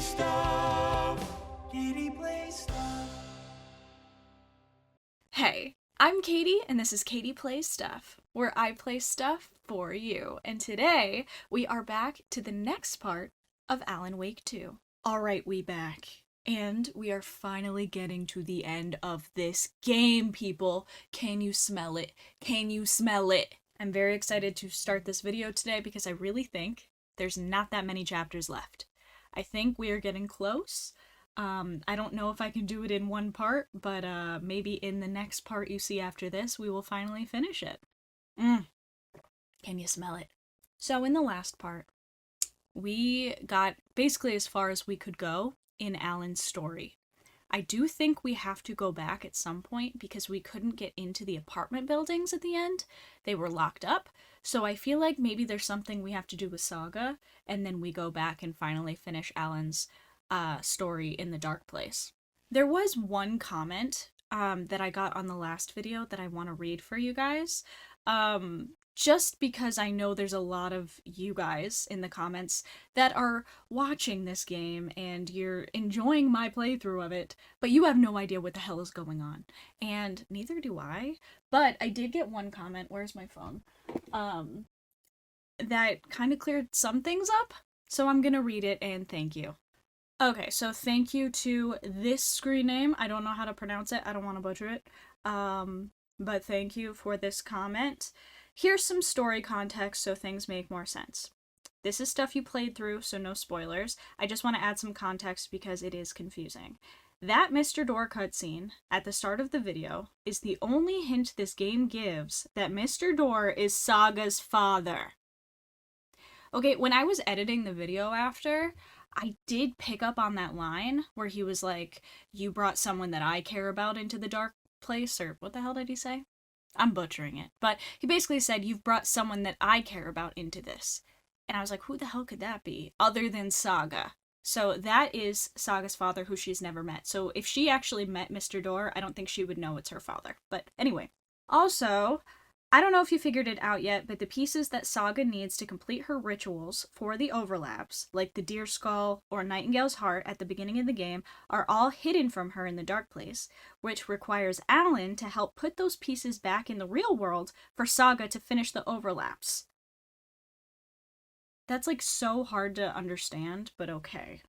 stuff. Katie plays stuff. Hey, I'm Katie, and this is Katie Plays Stuff, where I play stuff for you. And today, we are back to the next part of Alan Wake 2. Alright, we back. And we are finally getting to the end of this game, people. Can you smell it? Can you smell it? I'm very excited to start this video today because I really think there's not that many chapters left. I think we are getting close. I don't know if I can do it in one part, but maybe in the next part you see after this, we will finally finish it. Can you smell it? So in the last part, we got basically as far as we could go in Alan's story. I do think we have to go back at some point because we couldn't get into the apartment buildings at the end. They were locked up. So I feel like maybe there's something we have to do with Saga, and then we go back and finally finish Alan's story in the dark place. There was one comment that I got on the last video that I want to read for you guys. Just because I know there's a lot of you guys in the comments that are watching this game and you're enjoying my playthrough of it, but you have no idea what the hell is going on. And neither do I. But I did get one comment, where's my phone? That kind of cleared some things up. So I'm gonna read it and thank you. Okay, so thank you to this screen name. I don't know how to pronounce it. I don't want to butcher it. But thank you for this comment. Here's some story context so things make more sense. This is stuff you played through, so no spoilers. I just want to add some context because it is confusing. That Mr. Door cutscene at the start of the video is the only hint this game gives that Mr. Door is Saga's father. Okay, when I was editing the video after, I did pick up on that line where he was like, you brought someone that I care about into the dark place, or what the hell did he say? I'm butchering it, but he basically said, you've brought someone that I care about into this. And I was like, who the hell could that be, other than Saga? So that is Saga's father, who she's never met. So if she actually met Mr. Door, I don't think she would know it's her father. But anyway. Also, I don't know if you figured it out yet, but the pieces that Saga needs to complete her rituals for the overlaps, like the deer skull or Nightingale's heart at the beginning of the game, are all hidden from her in the dark place, which requires Alan to help put those pieces back in the real world for Saga to finish the overlaps. That's like so hard to understand, but okay.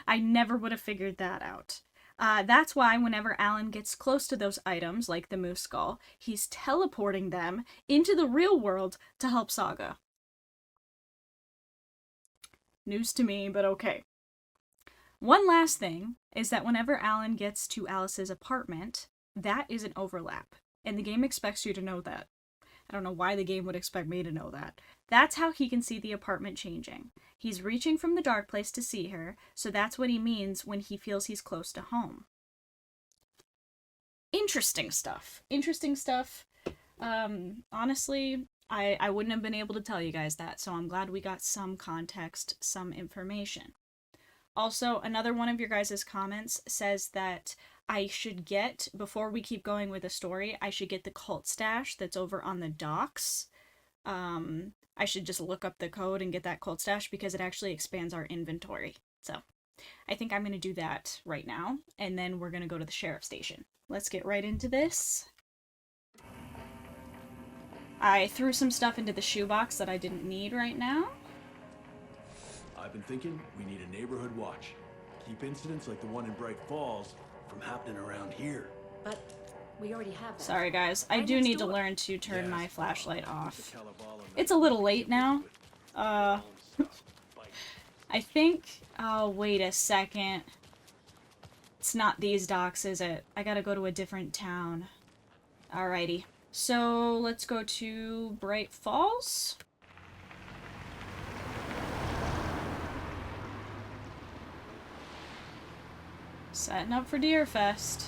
I never would have figured that out. That's why whenever Alan gets close to those items, like the moose skull, he's teleporting them into the real world to help Saga. News to me, but okay. One last thing is that whenever Alan gets to Alice's apartment, that is an overlap, and the game expects you to know that. I don't know why the game would expect me to know that. That's how he can see the apartment changing. He's reaching from the dark place to see her, so that's what he means when he feels he's close to home. Interesting stuff. Interesting stuff. Honestly, I wouldn't have been able to tell you guys that, so I'm glad we got some context, some information. Also, another one of your guys' comments says that I should get, before we keep going with the story, I should get the cult stash that's over on the docks. I should just look up the code and get that cult stash because it actually expands our inventory. So, I think I'm going to do that right now, and then we're going to go to the sheriff's station. Let's get right into this. I threw some stuff into the shoebox that I didn't need right now. I've been thinking we need a neighborhood watch. Keep incidents like the one in Bright Falls from happening around here. But we already have that. Sorry guys, I Right do next need to door. learn to turn Yes, my flashlight off. the Calavala It's a little late now. I think... Oh, wait a second. It's not these docks, is it? I gotta go to a different town. Alrighty. So, let's go to Bright Falls. Setting up for Deer Fest.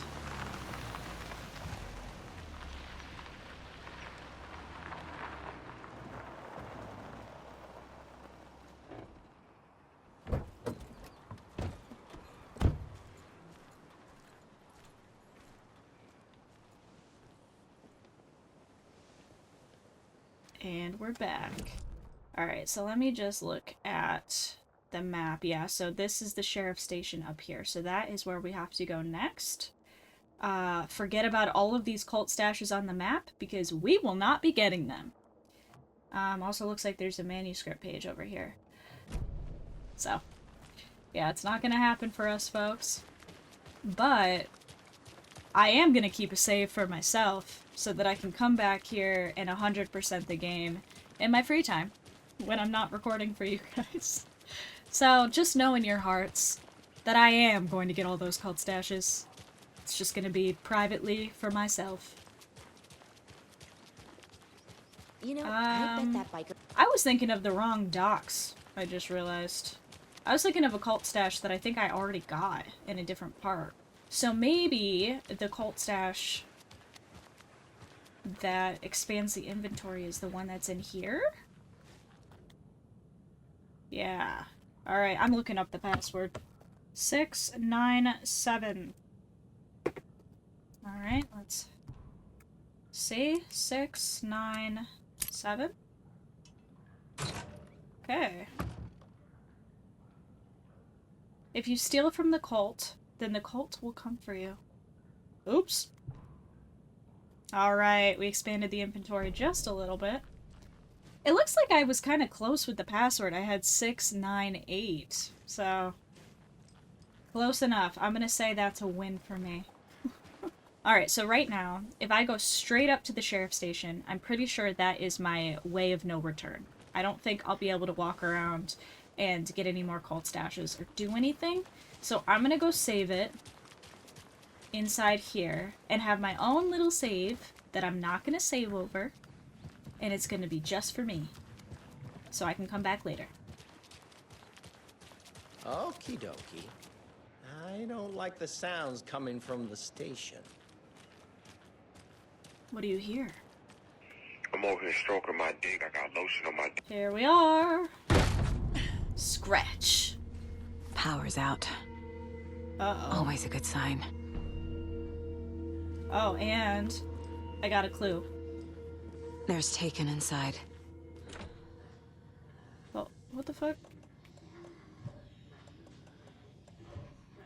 And we're back. Alright, so let me just look at the map. Yeah, so this is the sheriff's station up here. So that is where we have to go next. Forget about all of these cult stashes on the map, because we will not be getting them. Also looks like there's a manuscript page over here. So, yeah, it's not gonna happen for us, folks. But I am gonna keep a save for myself, so that I can come back here and 100% the game in my free time, when I'm not recording for you guys. So, just know in your hearts that I am going to get all those cult stashes. It's just gonna be privately for myself. You know, I bet that biker... I was thinking of the wrong docks, I just realized. I was thinking of a cult stash that I think I already got in a different part. So maybe the cult stash that expands the inventory is the one that's in here? Yeah. Alright, I'm looking up the password. 697. Alright, let's see. 697. Okay. If you steal from the cult, then the cult will come for you. Oops. Alright, we expanded the inventory just a little bit. It looks like I was kind of close with the password. I had 698. So, close enough. I'm gonna say that's a win for me. Alright, so right now, if I go straight up to the sheriff's station, I'm pretty sure that is my way of no return. I don't think I'll be able to walk around and get any more cult stashes or do anything. So I'm gonna go save it inside here and have my own little save that I'm not gonna save over, and it's gonna be just for me. So I can come back later. Okie dokie. I don't like the sounds coming from the station. What do you hear? I'm over here stroking my dick. I got lotion on my dick. Here we are. Scratch. Power's out. Uh-oh. Always a good sign. Oh, and I got a clue. There's Taken inside. Oh, what the fuck?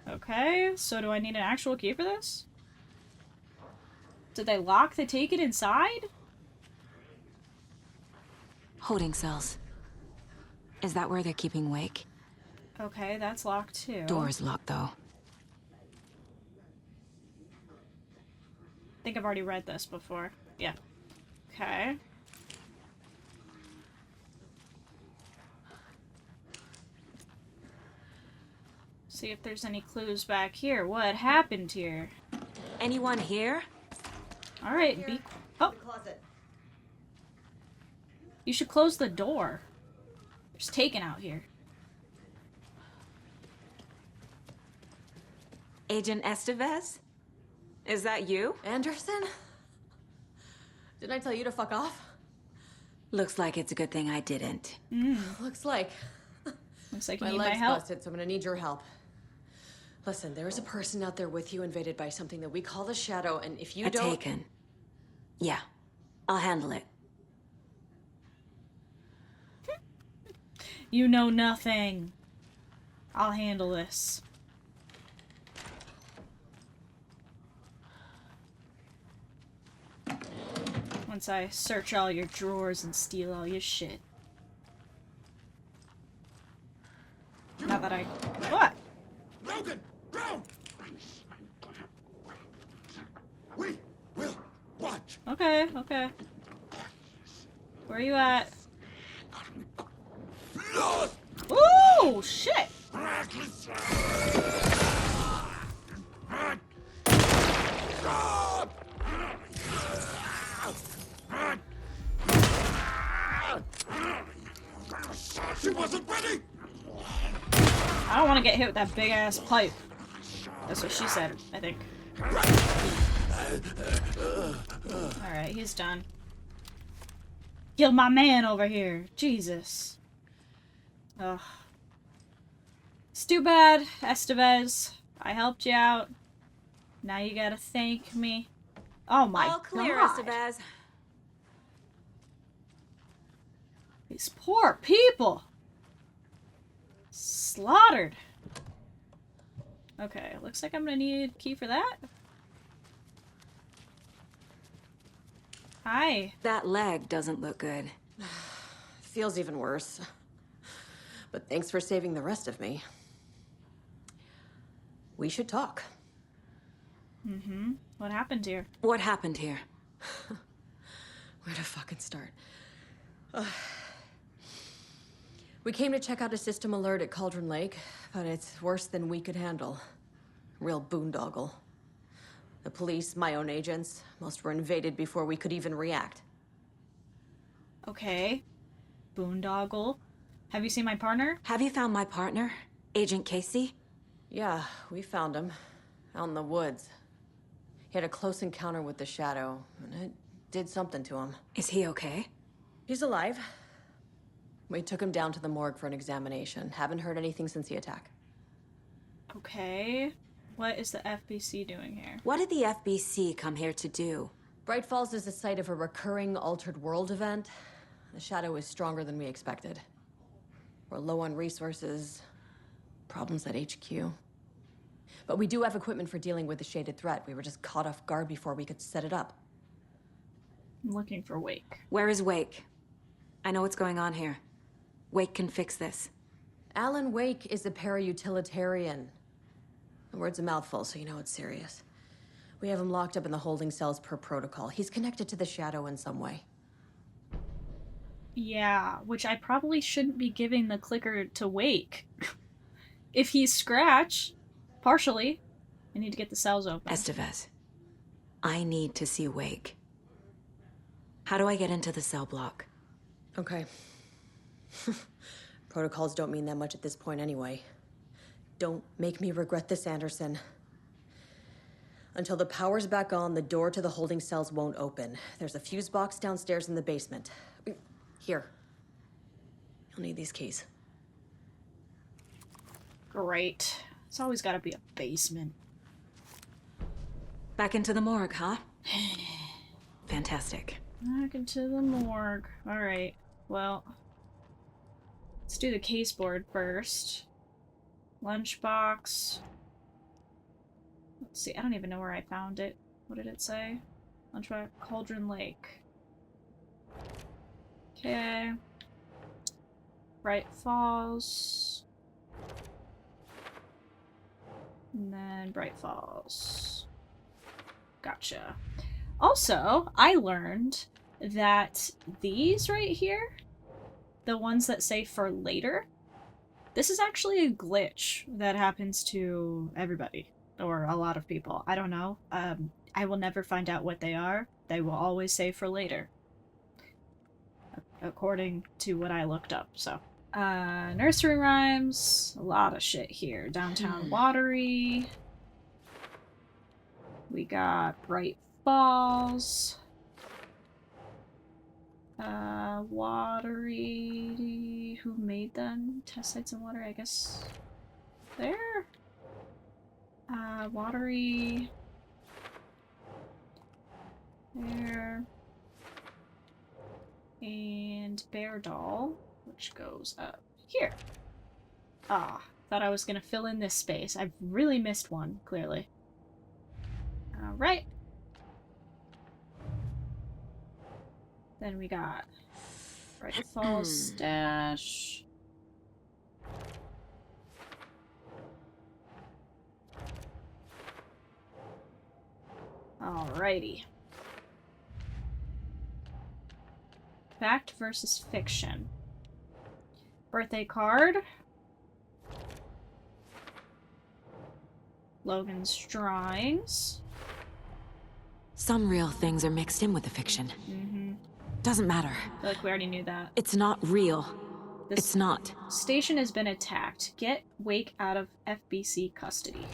Okay, so do I need an actual key for this? Did they lock the Taken inside? Holding cells. Is that where they're keeping Wake? Okay, that's locked too. Door's locked, though. I think I've already read this before. Yeah. Okay. See if there's any clues back here. What happened here? Anyone here? Alright, be... Oh! You should close the door. There's Taken out here. Agent Estevez? Is that you? Anderson? Didn't I tell you to fuck off? Looks like it's a good thing I didn't. Looks like. Looks like you My need my leg's help. busted, so I'm gonna need your help. Listen, there is a person out there with you invaded by something that we call the Shadow, and if you A don't... Taken. Yeah. I'll handle it. You know nothing. I'll handle this. Once I search all your drawers and steal all your shit. Not that I... What? Logan, ground! We will watch. Okay, okay. Where are you at? Ooh, shit! She wasn't ready. I don't want to get hit with that big ass pipe. That's what she said, I think. Alright, he's done. Kill my man over here. Jesus. Ugh. It's too bad, Estevez. I helped you out. Now you gotta thank me. Oh my All clear, god. Estevez. These poor people. slaughtered. Okay, looks like I'm gonna need a key for that. Hi. That leg doesn't look good. Feels even worse. But thanks for saving the rest of me. We should talk. Mm-hmm. What happened here? What happened here? Where to fucking start? We came to check out a system alert at Cauldron Lake, but it's worse than we could handle. Real boondoggle. The police, my own agents, most were invaded before we could even react. Okay. Boondoggle. Have you seen my partner? Have you found my partner, Agent Casey? Yeah, we found him. Out in the woods. He had a close encounter with the Shadow, and it did something to him. Is he okay? He's alive. We took him down to the morgue for an examination. Haven't heard anything since the attack. Okay. What is the FBC doing here? What did the FBC come here to do? Bright Falls is the site of a recurring Altered World event. The Shadow is stronger than we expected. We're low on resources, problems at HQ. But we do have equipment for dealing with the shaded threat. We were just caught off guard before we could set it up. I'm looking for Wake. Where is Wake? I know what's going on here. Wake can fix this. Alan Wake is a para-utilitarian. The word's a mouthful, so you know it's serious. We have him locked up in the holding cells per protocol. He's connected to the Shadow in some way. Yeah, which I probably shouldn't be giving the clicker to Wake. If he's Scratch, partially, I need to get the cells open. Estevez, I need to see Wake. How do I get into the cell block? Okay. Protocols don't mean that much at this point anyway. Don't make me regret this, Anderson. Until the power's back on, the door to the holding cells won't open. There's a fuse box downstairs in the basement. Here. You'll need these keys. Great. It's always gotta be a basement. Back into the morgue, huh? Fantastic. Back into the morgue. Alright, well, let's do the case board first. Lunchbox. Let's see, I don't even know where I found it. What did it say? Lunchbox, Cauldron Lake. Okay. Bright Falls. And then Bright Falls. Gotcha. Also, I learned that these right here, the ones that say for later, this is actually a glitch that happens to everybody, or a lot of people. I don't know. I will never find out what they are. They will always say for later, according to what I looked up, so. Nursery rhymes, a lot of shit here. Downtown Watery. We got Bright Falls. Watery. Who made them? Test sites and water, I guess. There? Watery. There. And Bear Doll, which goes up here. Ah, thought I was gonna fill in this space. I've really missed one, clearly. Alright. Then we got Bright Falls Stash. Alrighty. Fact versus fiction. Birthday card. Logan's drawings. Some real things are mixed in with the fiction. Doesn't matter. I feel like we already knew that. It's not real. This It's not. station has been attacked. Get Wake out of FBC custody.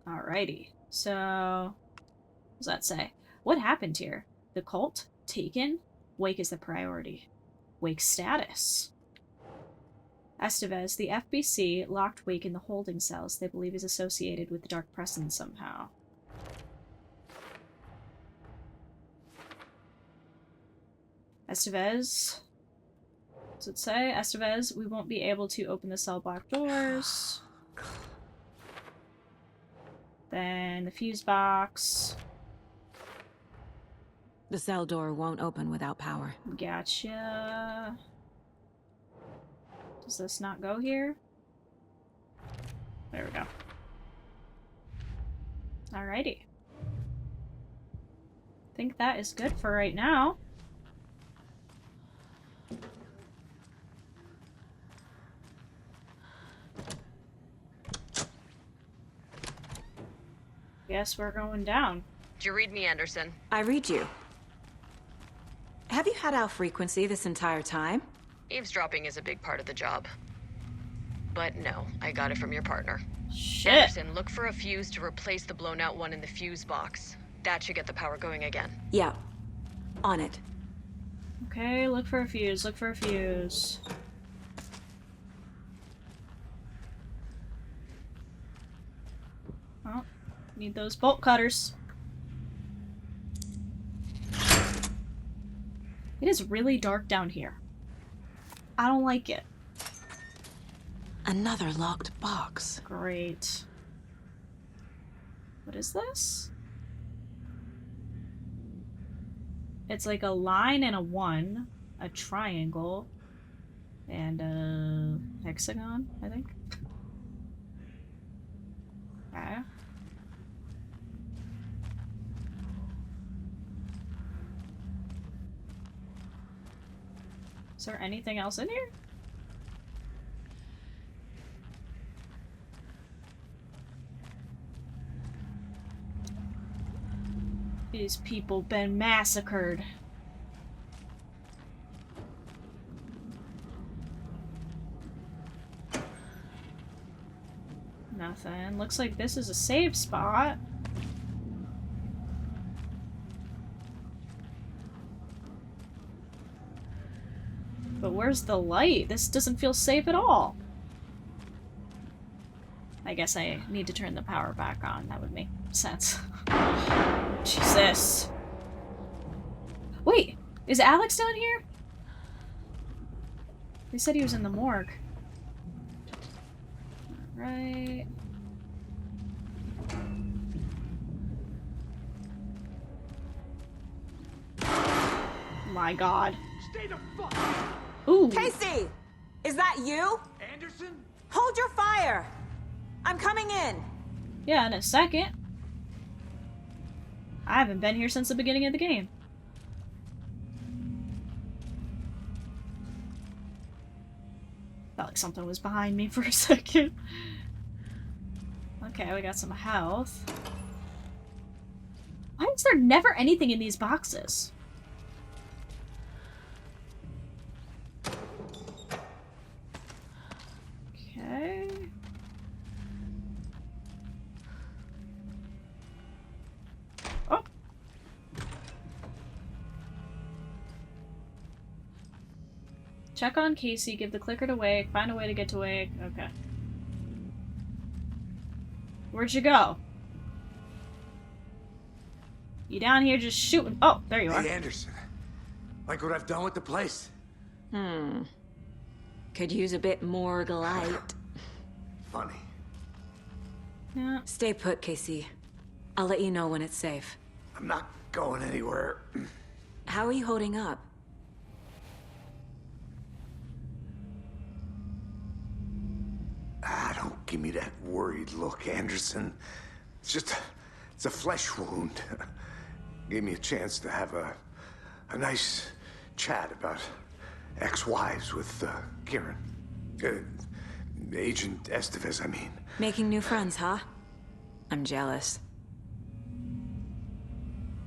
Alrighty. So, what does that say? What happened here? The cult? Taken? Wake is the priority. Wake's status. Estevez, the FBC locked Wake in the holding cells they believe is associated with the Dark Presence somehow. Estevez. What's it say? Estevez, we won't be able to open the cell block doors. Then the fuse box. The cell door won't open without power. Gotcha. Does this not go here? There we go. Alrighty. I think that is good for right now. Guess we're going down. Did you read me, Anderson? I read you. Have you had our frequency this entire time? Eavesdropping is a big part of the job. But no, I got it from your partner. Shit. Anderson, look for a fuse to replace the blown out one in the fuse box. That should get the power going again. Yeah. On it. Okay, look for a fuse, look for a fuse. Oh, need those bolt cutters. It is really dark down here. I don't like it. Another locked box. Great. What is this? It's like a line and a 1, a triangle, and a hexagon, I think. Okay. Is there anything else in here? These people been massacred. Nothing. Looks like this is a save spot. But where's the light? This doesn't feel safe at all. I guess I need to turn the power back on. That would make sense. Jesus. Wait, is Alex down here? They said he was in the morgue. Alright. My God. Stay the fuck! Ooh. Casey! Is that you? Anderson? Hold your fire! I'm coming in! Yeah, in a second. I haven't been here since the beginning of the game. Felt like something was behind me for a second. Okay, we got some health. Why is there never anything in these boxes? Okay. Oh. Check on Casey, give the clicker to Wake, find a way to get to Wake. Okay. Where'd you go? You down here just shooting? Oh, there you are. Hey, Anderson. Like what I've done with the place? Could use a bit more light. Funny. Yeah. Stay put, Casey. I'll let you know when it's safe. I'm not going anywhere. How are you holding up? Don't give me that worried look, Anderson. It's a flesh wound. Gave me a chance to have a nice chat about ex-wives with Kieran. Agent Estevez, I mean. Making new friends, huh? I'm jealous.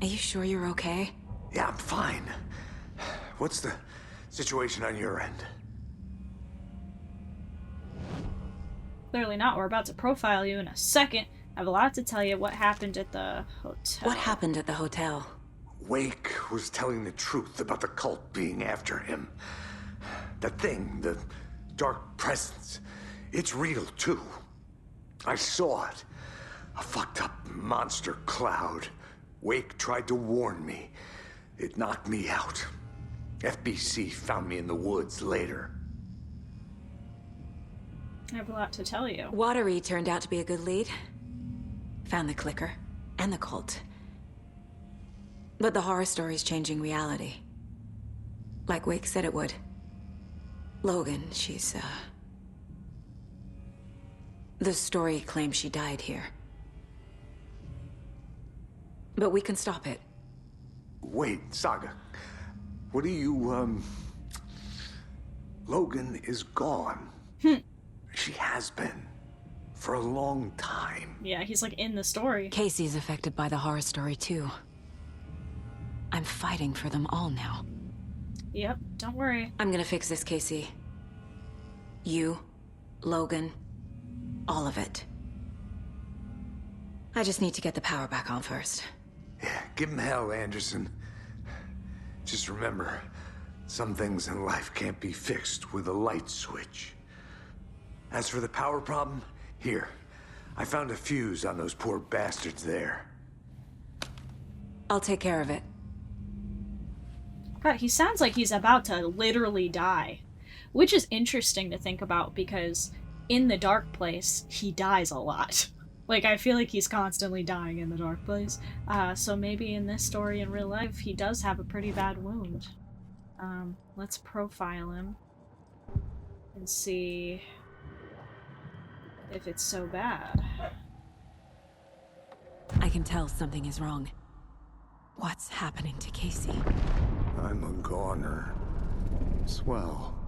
Are you sure you're okay? Yeah, I'm fine. What's the situation on your end? Clearly not. We're about to profile you in a second. I have a lot to tell you. What happened at the hotel? What happened at the hotel? Wake was telling the truth about the cult being after him. That thing, the dark presence, it's real too. I saw it. A fucked up monster cloud. Wake tried to warn me. It knocked me out. FBC found me in the woods later. I have a lot to tell you. Watery turned out to be a good lead. Found the clicker and the cult. But the horror story's changing reality. Like Wake said it would. Logan, she's, the story claims she died here. But we can stop it. Wait, Saga. What do you, Logan is gone. She has been. For a long time. Yeah, he's like in the story. Casey's affected by the horror story too. I'm fighting for them all now. Yep, don't worry. I'm gonna fix this, Casey. You, Logan, all of it. I just need to get the power back on first. Yeah, give him hell, Anderson. Just remember, some things in life can't be fixed with a light switch. As for the power problem, here, I found a fuse on those poor bastards there. I'll take care of it. God, he sounds like he's about to literally die. Which is interesting to think about because in the dark place, he dies a lot. Like, I feel like he's constantly dying in the dark place. So maybe in this story in real life, he does have a pretty bad wound. Let's profile him and see if it's so bad. I can tell something is wrong. What's happening to Casey? I'm a goner. Swell.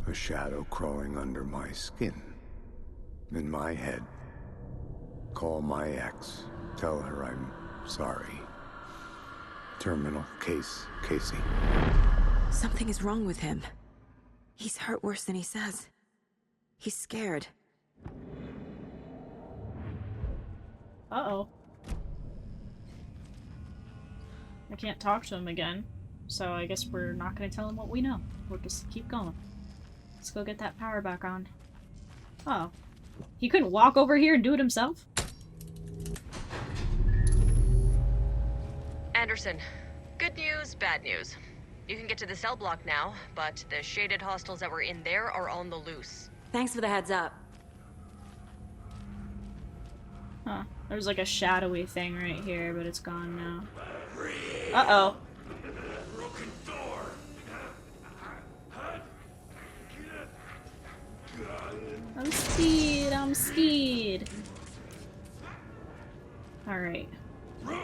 A shadow crawling under my skin. In my head. Call my ex. Tell her I'm sorry. Terminal case, Casey. Something is wrong with him. He's hurt worse than he says. He's scared. Uh-oh. I can't talk to him again, so I guess we're not gonna tell him what we know. We'll just keep going. Let's go get that power back on. Oh. He couldn't walk over here and do it himself? Anderson, good news, bad news. You can get to the cell block now, but the shaded hostiles that were in there are on the loose. Thanks for the heads up. Huh. There's like a shadowy thing right here, but it's gone now. Uh-oh. I'm scared, I'm scared. Alright. I'm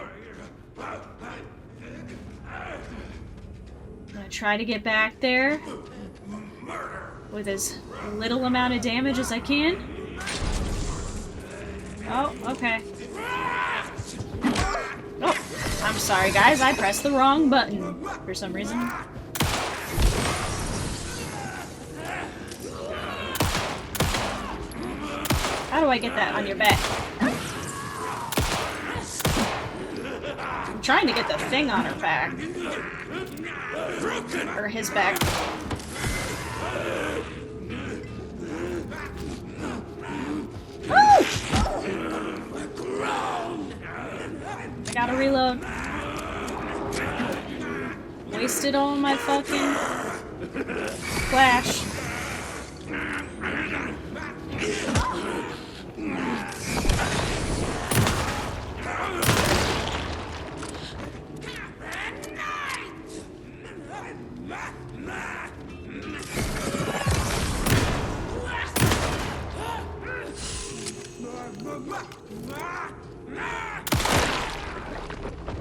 gonna try to get back there with as little amount of damage as I can. Oh, okay. Oh, I'm sorry guys, I pressed the wrong button for some reason. How do I get that on your back? I'm trying to get the thing on her back. Or his back. Woo! I gotta reload. Wasted all my fucking flash.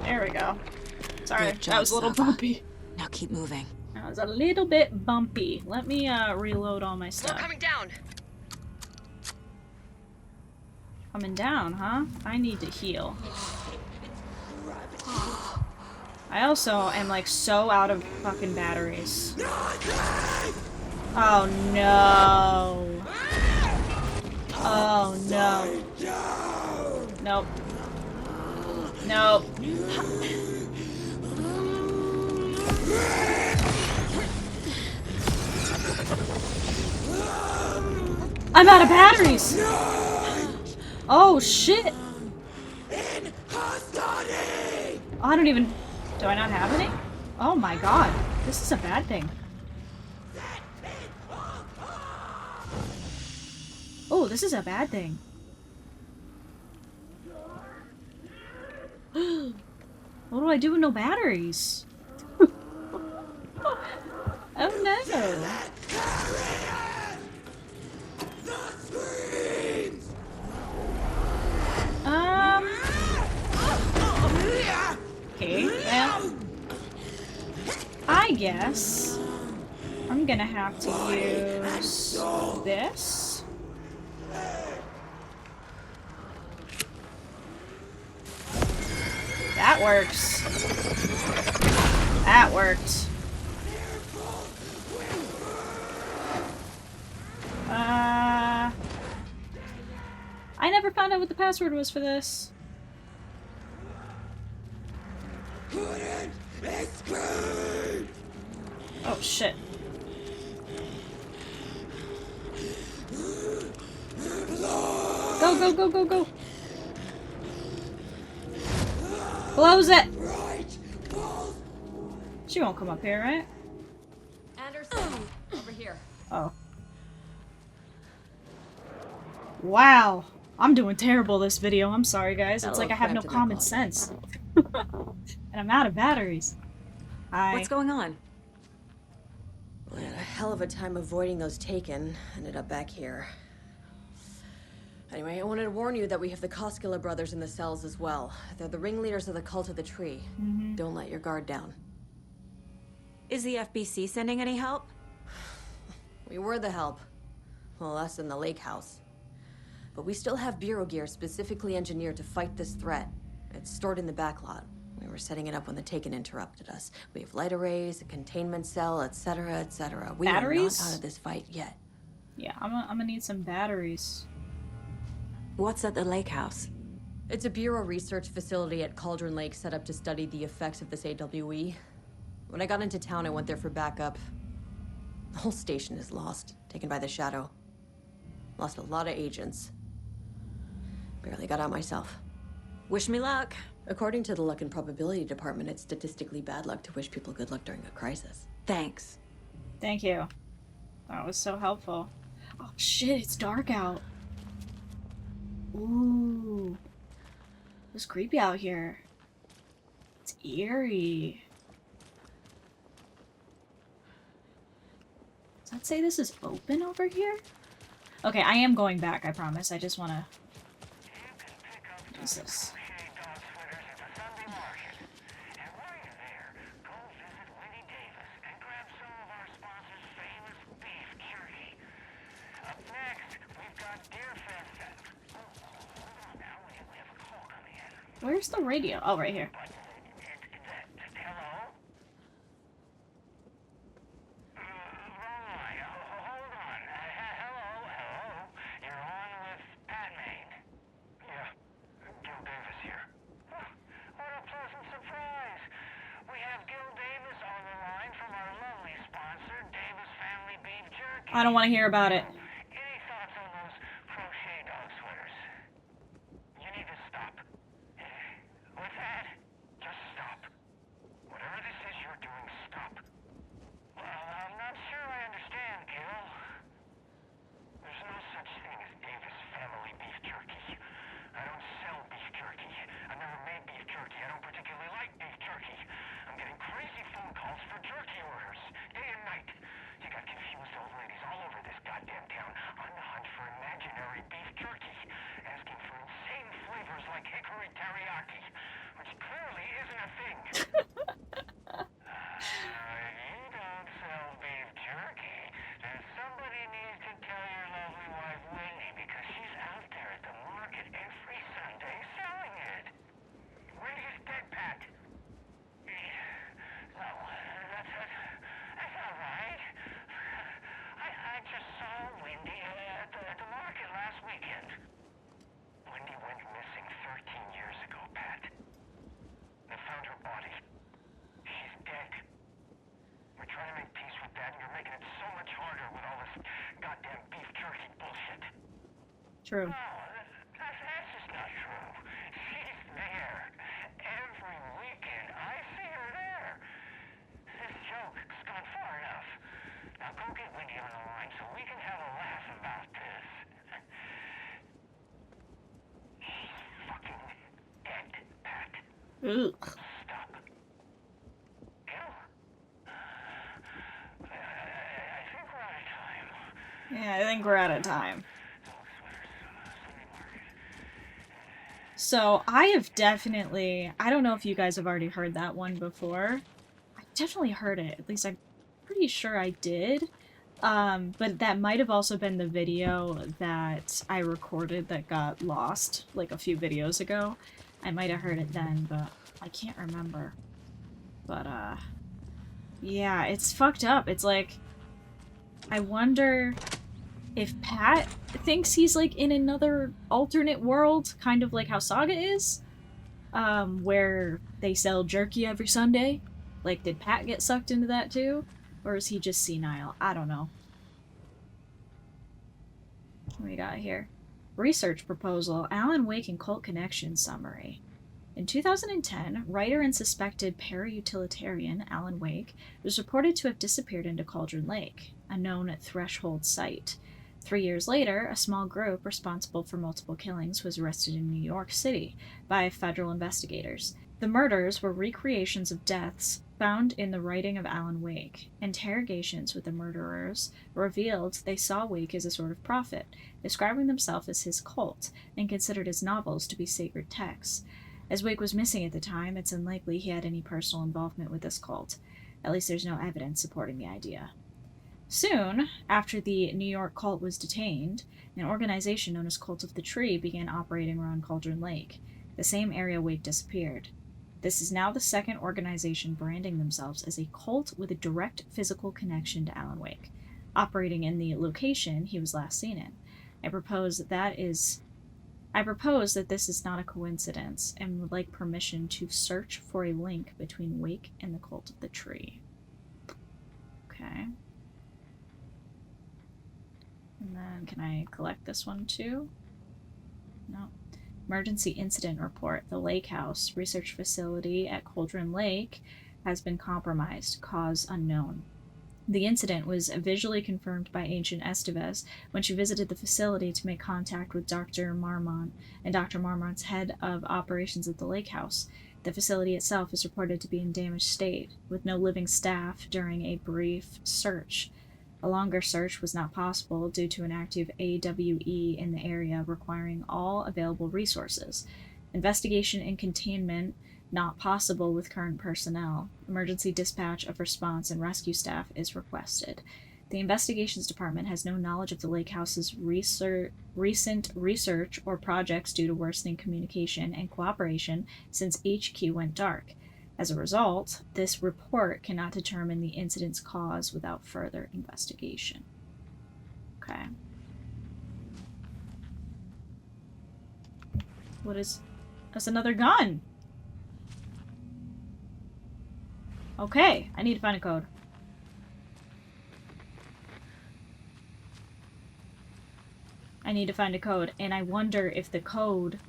There we go. Sorry, that was a little bumpy. Now keep moving. That was a little bit bumpy. Let me reload all my stuff. We're coming down. Coming down, huh? I need to heal. I also am like so out of fucking batteries. Oh no. Oh no. Nope. Nope. I'm out of batteries! Oh shit! Oh, I don't even... Do I not have any? Oh my god. This is a bad thing. Oh, this is a bad thing. What do I do with no batteries? Oh no! Okay, well, I guess I'm gonna have to use this. That works. That worked. I never found out what the password was for this. Oh shit. Go, go, go, go, go. Close it. She won't come up here, right? Anderson, over here. Oh. Wow. I'm doing terrible this video. I'm sorry, guys. It's like I have no common sense. And I'm out of batteries. Hi. What's going on? We had a hell of a time avoiding those taken. Ended up back here. Anyway, I wanted to warn you that we have the Koskela brothers in the cells as well. They're the ringleaders of the Cult of the Tree. Don't let your guard down. Is the FBC sending any help? We were the help. Well, us in the lake house. But we still have Bureau gear specifically engineered to fight this threat. It's stored in the backlot. We were setting it up when the Taken interrupted us. We have light arrays, a containment cell, etc., etc. We Batteries? are not out of this fight yet. Yeah, I'm gonna need some batteries. What's at the lake house? It's a Bureau research facility at Cauldron Lake set up to study the effects of this AWE. When I got into town, I went there for backup. The whole station is lost, taken by the Shadow. Lost a lot of agents. Barely got out myself. Wish me luck. According to the Luck and Probability Department, it's statistically bad luck to wish people good luck during a crisis. Thanks. Thank you. That was so helpful. Oh shit, it's dark out. Ooh. It's creepy out here. It's eerie. Does that say this is open over here? Okay, I am going back, I promise. I just wanna... What is this? Where's the radio? Oh, right here. I don't want to hear about it. Any thoughts on those crochet dog sweaters? You need to stop. What's that? Just stop. Whatever this is you're doing, stop. Well, I'm not sure I understand, Gil. There's no such thing as Davis family beef jerky. I don't sell beef jerky. I've never made beef jerky. I don't particularly like beef jerky. I'm getting crazy phone calls for jerky orders, day and night. You got confused old ladies all over this goddamn town on the hunt for imaginary beef jerky, asking for insane flavors like hickory teriyaki, which clearly isn't a thing. You don't sell beef jerky. Then somebody needs to tell your lovely wife Wendy, because she's out there at the market every Sunday selling it. Wendy's dead, Pat. No, that's all right. I just saw Wendy at the market last weekend. Wendy went missing 13 years ago, Pat. They found her body. She's dead. We're trying to make peace with that, and you're making it so much harder with all this goddamn beef jerky bullshit. True. No, that's just not true. She's there. Every weekend, I see her there. This joke Sandy on the line so we can have a laugh about this. She's fucking dead, Pat. Ugh. Stop. Ew. I think we're out of time. Yeah, I think we're out of time. So I have definitely, I don't know if you guys have already heard that one before. I definitely heard it. At least I'm pretty sure I did. But that might have also been the video that I recorded that got lost like a few videos ago. I might have heard it then, but I can't remember. But, yeah, it's fucked up. It's like, I wonder if Pat thinks he's like in another alternate world, kind of like how Saga is, where they sell jerky every Sunday. Like, did Pat get sucked into that too? Or is he just senile? I don't know. What we got here? Research proposal, Alan Wake and Cult Connection summary. In 2010, writer and suspected para-utilitarian Alan Wake was reported to have disappeared into Cauldron Lake, a known threshold site. 3 years later, a small group responsible for multiple killings was arrested in New York City by federal investigators. The murders were recreations of deaths found in the writing of Alan Wake. Interrogations with the murderers revealed they saw Wake as a sort of prophet, describing themselves as his cult, and considered his novels to be sacred texts. As Wake was missing at the time, it's unlikely he had any personal involvement with this cult. At least there's no evidence supporting the idea. Soon, after the New York cult was detained, an organization known as Cult of the Tree began operating around Cauldron Lake, the same area Wake disappeared. This is now the second organization branding themselves as a cult with a direct physical connection to Alan Wake, operating in the location he was last seen in. I propose that this is not a coincidence and would like permission to search for a link between Wake and the Cult of the Tree. Okay. And then, can I collect this one too? No. Emergency incident report. The Lake House research facility at Cauldron Lake has been compromised. Cause unknown. The incident was visually confirmed by Ancient Estevez when she visited the facility to make contact with Dr. Marmont and Dr. Marmont's head of operations at the Lake House. The facility itself is reported to be in damaged state, with no living staff during a brief search. A longer search was not possible due to an active AWE in the area requiring all available resources. Investigation and containment not possible with current personnel. Emergency dispatch of response and rescue staff is requested. The Investigations Department has no knowledge of the Lake House's recent research or projects due to worsening communication and cooperation since HQ went dark. As a result, this report cannot determine the incident's cause without further investigation. Okay. What is... That's another gun! Okay, I need to find a code. I need to find a code, and I wonder if the code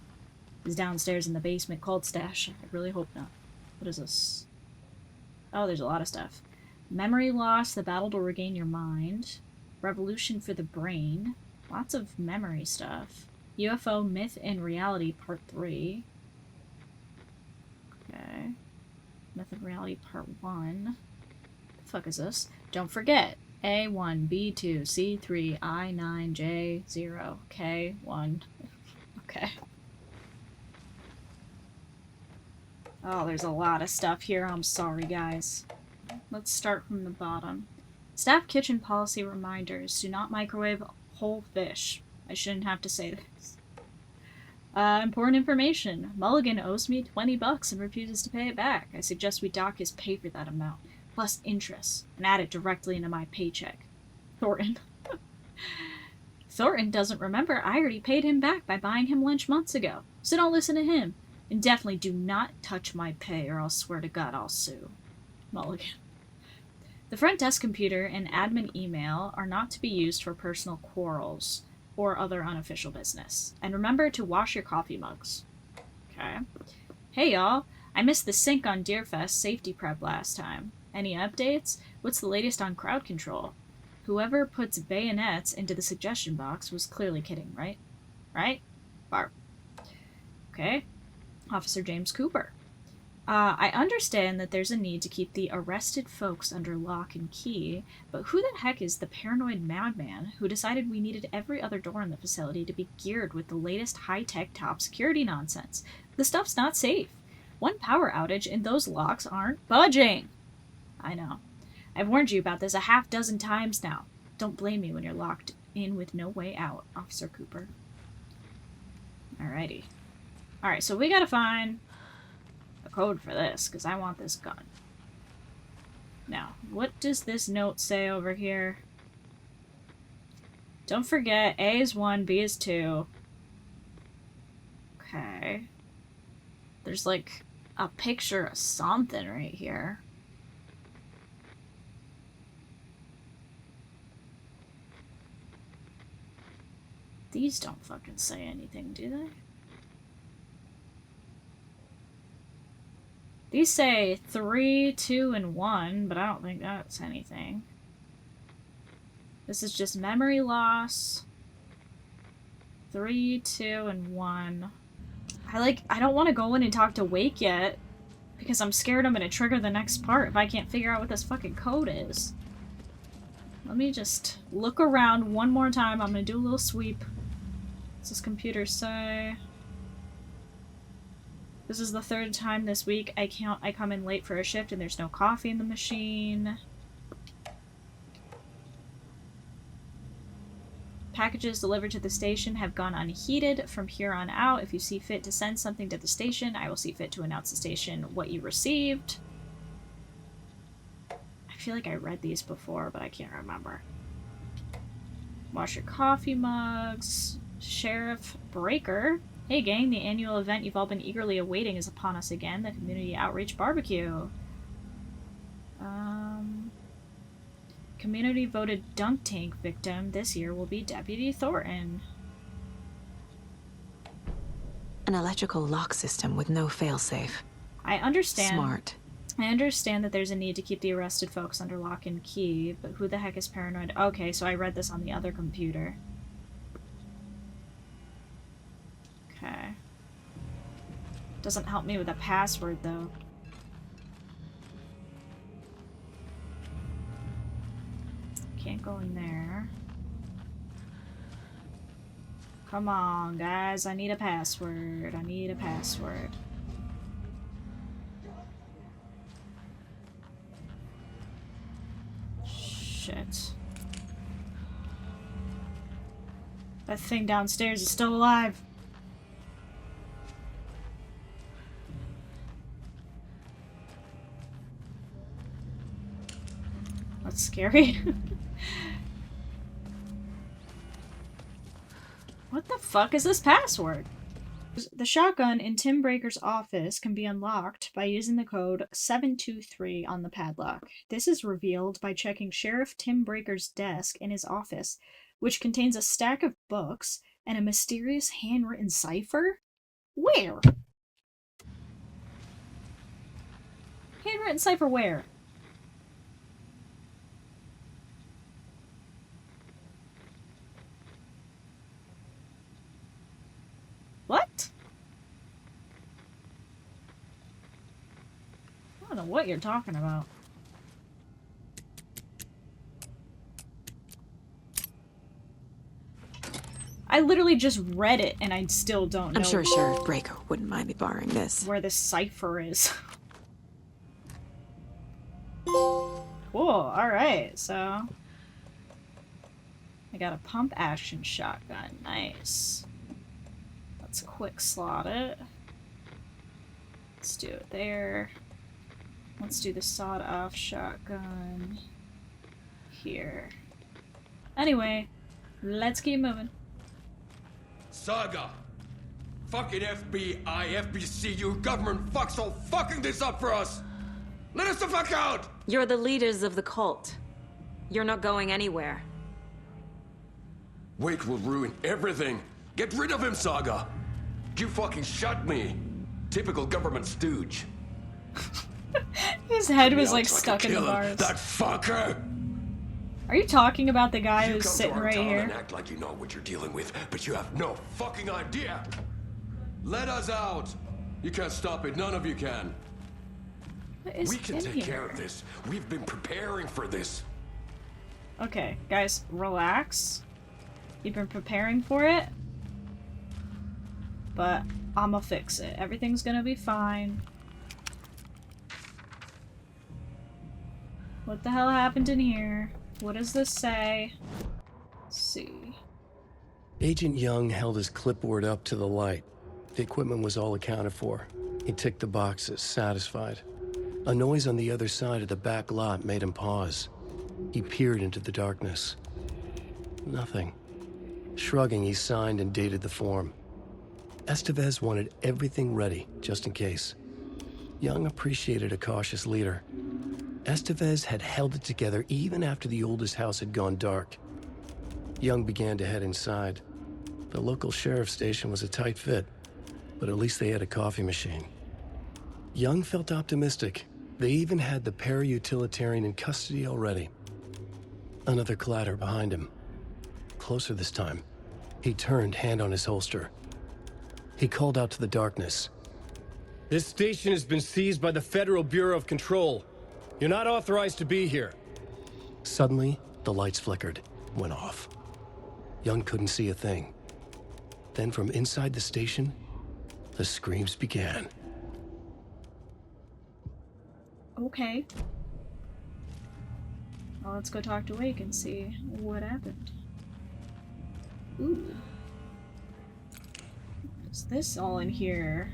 is downstairs in the basement cult stash. I really hope not. What is this? Oh, there's a lot of stuff. Memory loss, the battle to regain your mind. Revolution for the brain. Lots of memory stuff. UFO, myth, and reality, part 3. Okay. Myth and reality, part 1. The fuck is this? Don't forget. A1, B2, C3, I9, J0, K1. Okay. Oh, there's a lot of stuff here. I'm sorry, guys. Let's start from the bottom. Staff kitchen policy reminders. Do not microwave whole fish. I shouldn't have to say this. Important information. Mulligan owes me $20 and refuses to pay it back. I suggest we dock his pay for that amount, plus interest, and add it directly into my paycheck. Thornton. Thornton doesn't remember I already paid him back by buying him lunch months ago, so don't listen to him. And definitely do not touch my pay or I'll swear to God I'll sue. Mulligan. The front desk computer and admin email are not to be used for personal quarrels or other unofficial business. And remember to wash your coffee mugs. Okay. Hey y'all, I missed the sync on Deerfest safety prep last time. Any updates? What's the latest on crowd control? Whoever puts bayonets into the suggestion box was clearly kidding, right? Right? Barb. Okay. Officer James Cooper. I understand that there's a need to keep the arrested folks under lock and key, but who the heck is the paranoid madman who decided we needed every other door in the facility to be geared with the latest high-tech top security nonsense? The stuff's not safe. One power outage and those locks aren't budging. I know. I've warned you about this a half dozen times now. Don't blame me when you're locked in with no way out, Officer Cooper. Alrighty. Alright, so we gotta find a code for this, because I want this gun. Now, what does this note say over here? Don't forget, A is 1, B is 2. Okay. There's like a picture of something right here. These don't fucking say anything, do they? These say 3, 2, and 1, but I don't think that's anything. This is just memory loss. 3, 2, and 1. I don't want to go in and talk to Wake yet, because I'm scared I'm going to trigger the next part if I can't figure out what this fucking code is. Let me just look around one more time. I'm going to do a little sweep. What's this computer say? This is the third time this week I come in late for a shift and there's no coffee in the machine. Packages delivered to the station have gone unheeded from here on out. If you see fit to send something to the station, I will see fit to announce to the station what you received. I feel like I read these before, but I can't remember. Wash your coffee mugs. Sheriff Breaker. Hey gang, the annual event you've all been eagerly awaiting is upon us again, the Community Outreach Barbecue. Community voted dunk tank victim this year will be Deputy Thornton. An electrical lock system with no failsafe. I understand. Smart. I understand that there's a need to keep the arrested folks under lock and key, but who the heck is paranoid? Okay, so I read this on the other computer. Okay. Doesn't help me with a password, though. Can't go in there. Come on, guys. I need a password. I need a password. Shit. That thing downstairs is still alive. That's scary. What the fuck is this password? The shotgun in Tim Breaker's office can be unlocked by using the code 723 on the padlock. This is revealed by checking Sheriff Tim Breaker's desk in his office, which contains a stack of books and a mysterious handwritten cipher? Where? Handwritten cipher where? What? I don't know what you're talking about. I literally just read it and I still don't know. I'm sure Sheriff Breaker wouldn't mind me borrowing this. Where this cipher is. Cool, alright, so... I got a pump action shotgun, nice. Let's quick slot it. Let's do it there. Let's do the sawed-off shotgun here. Anyway, let's keep moving. Saga! Fucking FBI, FBC, you government fucks all fucking this up for us! Let us the fuck out! You're the leaders of the cult. You're not going anywhere. Wake will ruin everything! Get rid of him, Saga! You fucking shot me! Typical government stooge. His head was like Looks stuck in the kill him, bars. that fucker! Are you talking about the guy You who's come to sitting our right town here? and act like you know what you're dealing with, but you have no fucking idea. Let us out. You can't stop it. None of you can. What is We can in take here? care of this. We've been preparing for this. Okay, guys, relax. You've been preparing for it. But I'ma fix it. Everything's gonna be fine. What the hell happened in here? What does this say? Let's see. Agent Young held his clipboard up to the light. The equipment was all accounted for. He ticked the boxes, satisfied. A noise on the other side of the back lot made him pause. He peered into the darkness. Nothing. Shrugging, he signed and dated the form. Estevez wanted everything ready, just in case. Young appreciated a cautious leader. Estevez had held it together even after the oldest house had gone dark. Young began to head inside. The local sheriff's station was a tight fit, but at least they had a coffee machine. Young felt optimistic. They even had the para-utilitarian in custody already. Another clatter behind him. Closer this time. He turned, hand on his holster. He called out to the darkness. This station has been seized by the Federal Bureau of Control. You're not authorized to be here. Suddenly, the lights flickered, went off. Young couldn't see a thing. Then from inside the station, the screams began. Okay. Well, let's go talk to Wake and see what happened. Ooh. What's this all in here?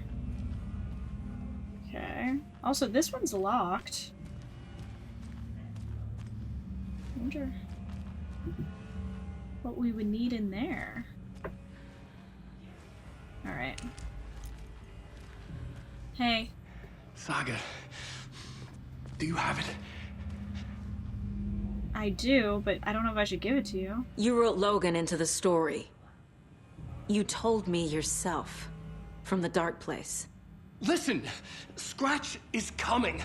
Okay. Also, this one's locked. I wonder what we would need in there. Alright. Hey. Saga, do you have it? I do, but I don't know if I should give it to you. You wrote Logan into the story. You told me yourself. From the dark place. Listen, Scratch is coming.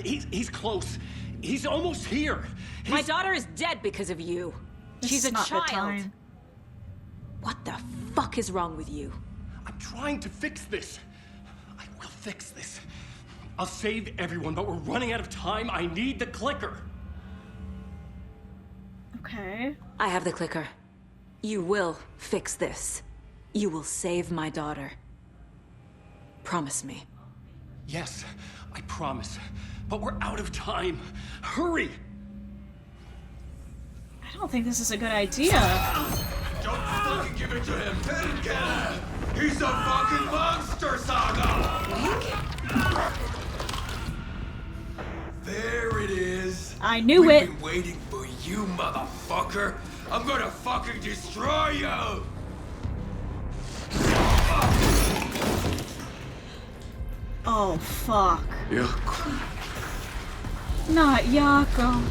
He's close. He's almost here. My daughter is dead because of you. This She's is a not the child. time. What the fuck is wrong with you? I'm trying to fix this. I will fix this. I'll save everyone, but we're running out of time. I need the clicker. Okay. I have the clicker. You will fix this. You will save my daughter. Promise me. Yes, I promise. But we're out of time. Hurry! I don't think this is a good idea. Don't fucking give it to him. Didn't get him. He's a fucking monster, Saga. There it is. I knew We've it. been waiting for you, motherfucker. I'm gonna fucking destroy you. Oh, fuck. Yeah. Not Yako.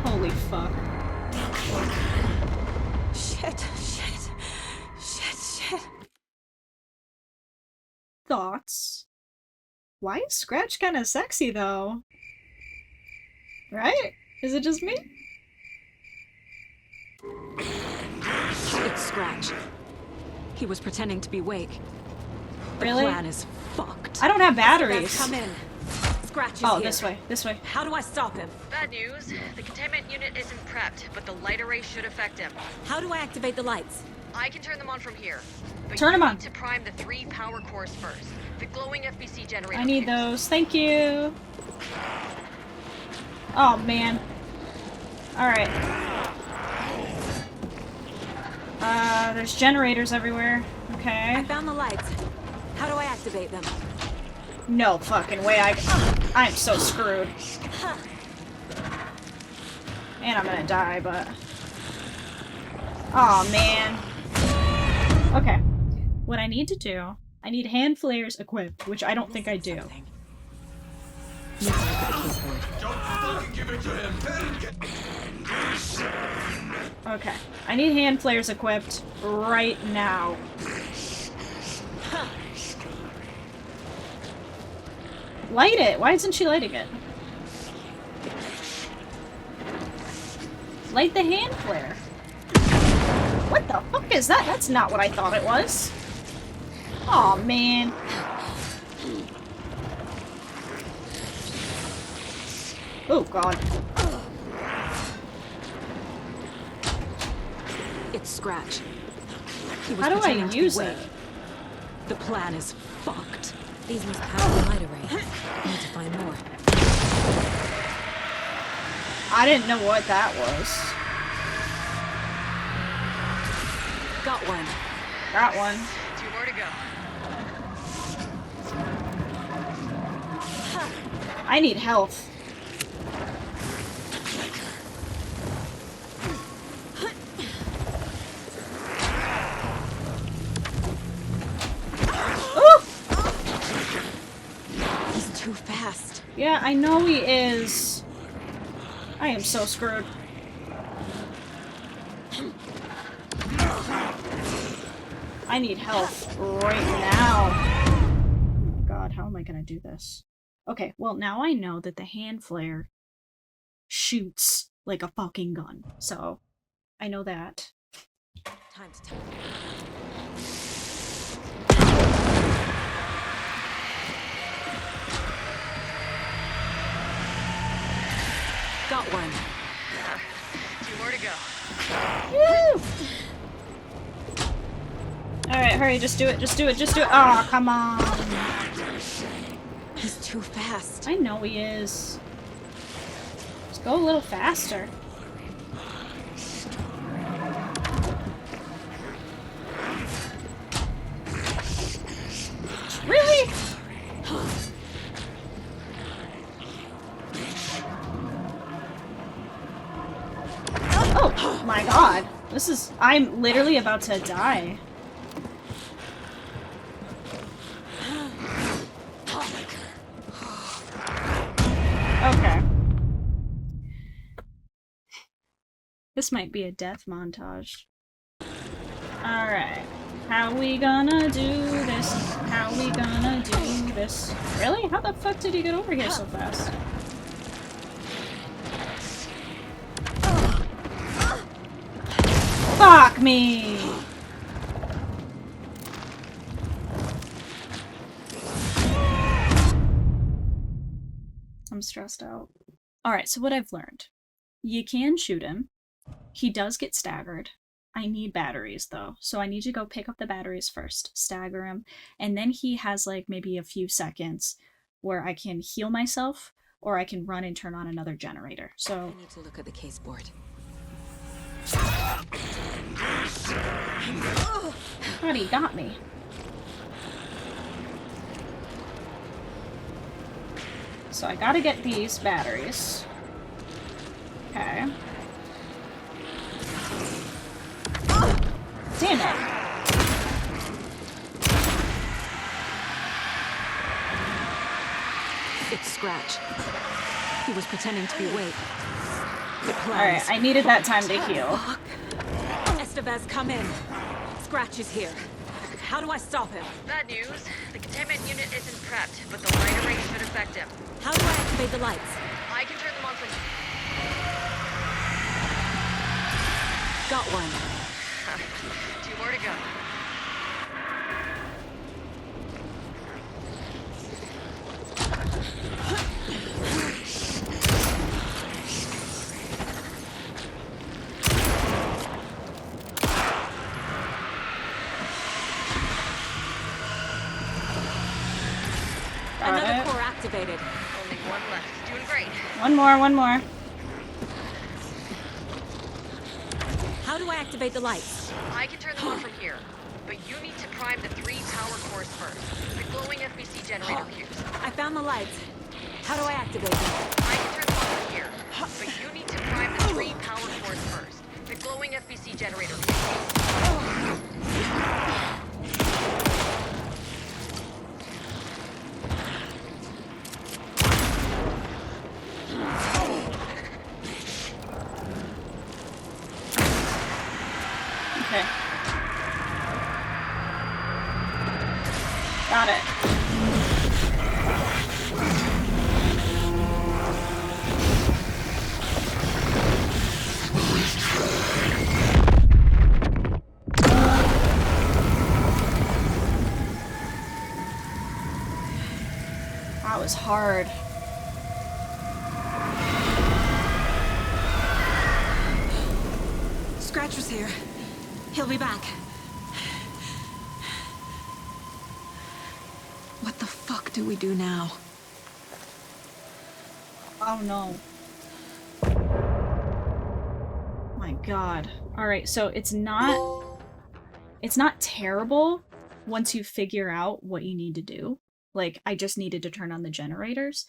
Holy fuck. Shit. Thoughts? Why is Scratch kind of sexy, though? Right? Is it just me? It's Scratch. He was pretending to be Wake. The Really? plan is fucked. I don't have Let's batteries. come in. Scratch is Oh, here. this way. This way. How do I stop him? Bad news. The containment unit isn't prepped, but the light array should affect him. How do I activate the lights? I can turn them on from here. But Turn you them on. need to prime the 3 power cores first. The glowing FBC generator. I need fuse. those. Thank you. Oh, man. Alright. There's generators everywhere. I Okay. found the lights. How do I activate them? No fucking way. I'm so screwed. And I'm gonna die, but... Oh man. Okay. What I need to do, I need hand flares equipped, which I don't think I do. Something. Need to look at the keyboard. Don't fucking give it to him. Didn't get. Okay. I need hand flares equipped right now. Light it! Why isn't she lighting it? Light the hand flare. What the fuck is that? That's not what I thought it was. Aw, man. Oh, God. It's Scratch. How do I use it? The plan is fucked. These must have the light array. Need to find more. I didn't know what that was. Got one. Got one. 2 more to go. I need health. He's too fast. Yeah, I know he is. I am so screwed. I need health right now. Oh my god, how am I gonna do this? Okay, well now I know that the hand flare shoots like a fucking gun. So, I know that. Time to Got one. 2 more to go. Woo! Alright, hurry, just do it, just do it, just do it. Oh, come on. He's too fast. I know he is. Just go a little faster. Really? Oh my god. This is... I'm literally about to die. Okay. This might be a death montage. Alright. How we gonna do this? How we gonna do this? Really? How the fuck did he get over here so fast? Fuck me! I'm stressed out. Alright, so what I've learned. You can shoot him. He does get staggered. I need batteries, though. So I need to go pick up the batteries first, stagger him, and then he has, like, maybe a few seconds where I can heal myself, or I can run and turn on another generator. So... I need to look at the case board. God, he got me. So I gotta get these batteries. Okay. Damn it. It's Scratch. He was pretending to be Wake. Alright, I needed that time to heal. Estevez, come in. Scratch is here. How do I stop him? Bad news. The containment unit isn't prepped, but the light array should affect him. How do I activate the lights? I can turn them on from... Got one. 2 more to go. Another core activated. Only 1 left. Doing great. One more, one more. How do I activate the lights? I can turn them on from here, but you need to prime the 3 power cores first. The glowing FBC generator fuse. I found the lights. How do I activate them? I can turn them on from here, but you need to prime the 3 power cores first. The glowing FBC generator fuse. Got it. That was hard. Scratch was here. He'll be back. What the fuck do we do now? Oh no. My god. Alright, so it's not terrible once you figure out what you need to do. Like, I just needed to turn on the generators.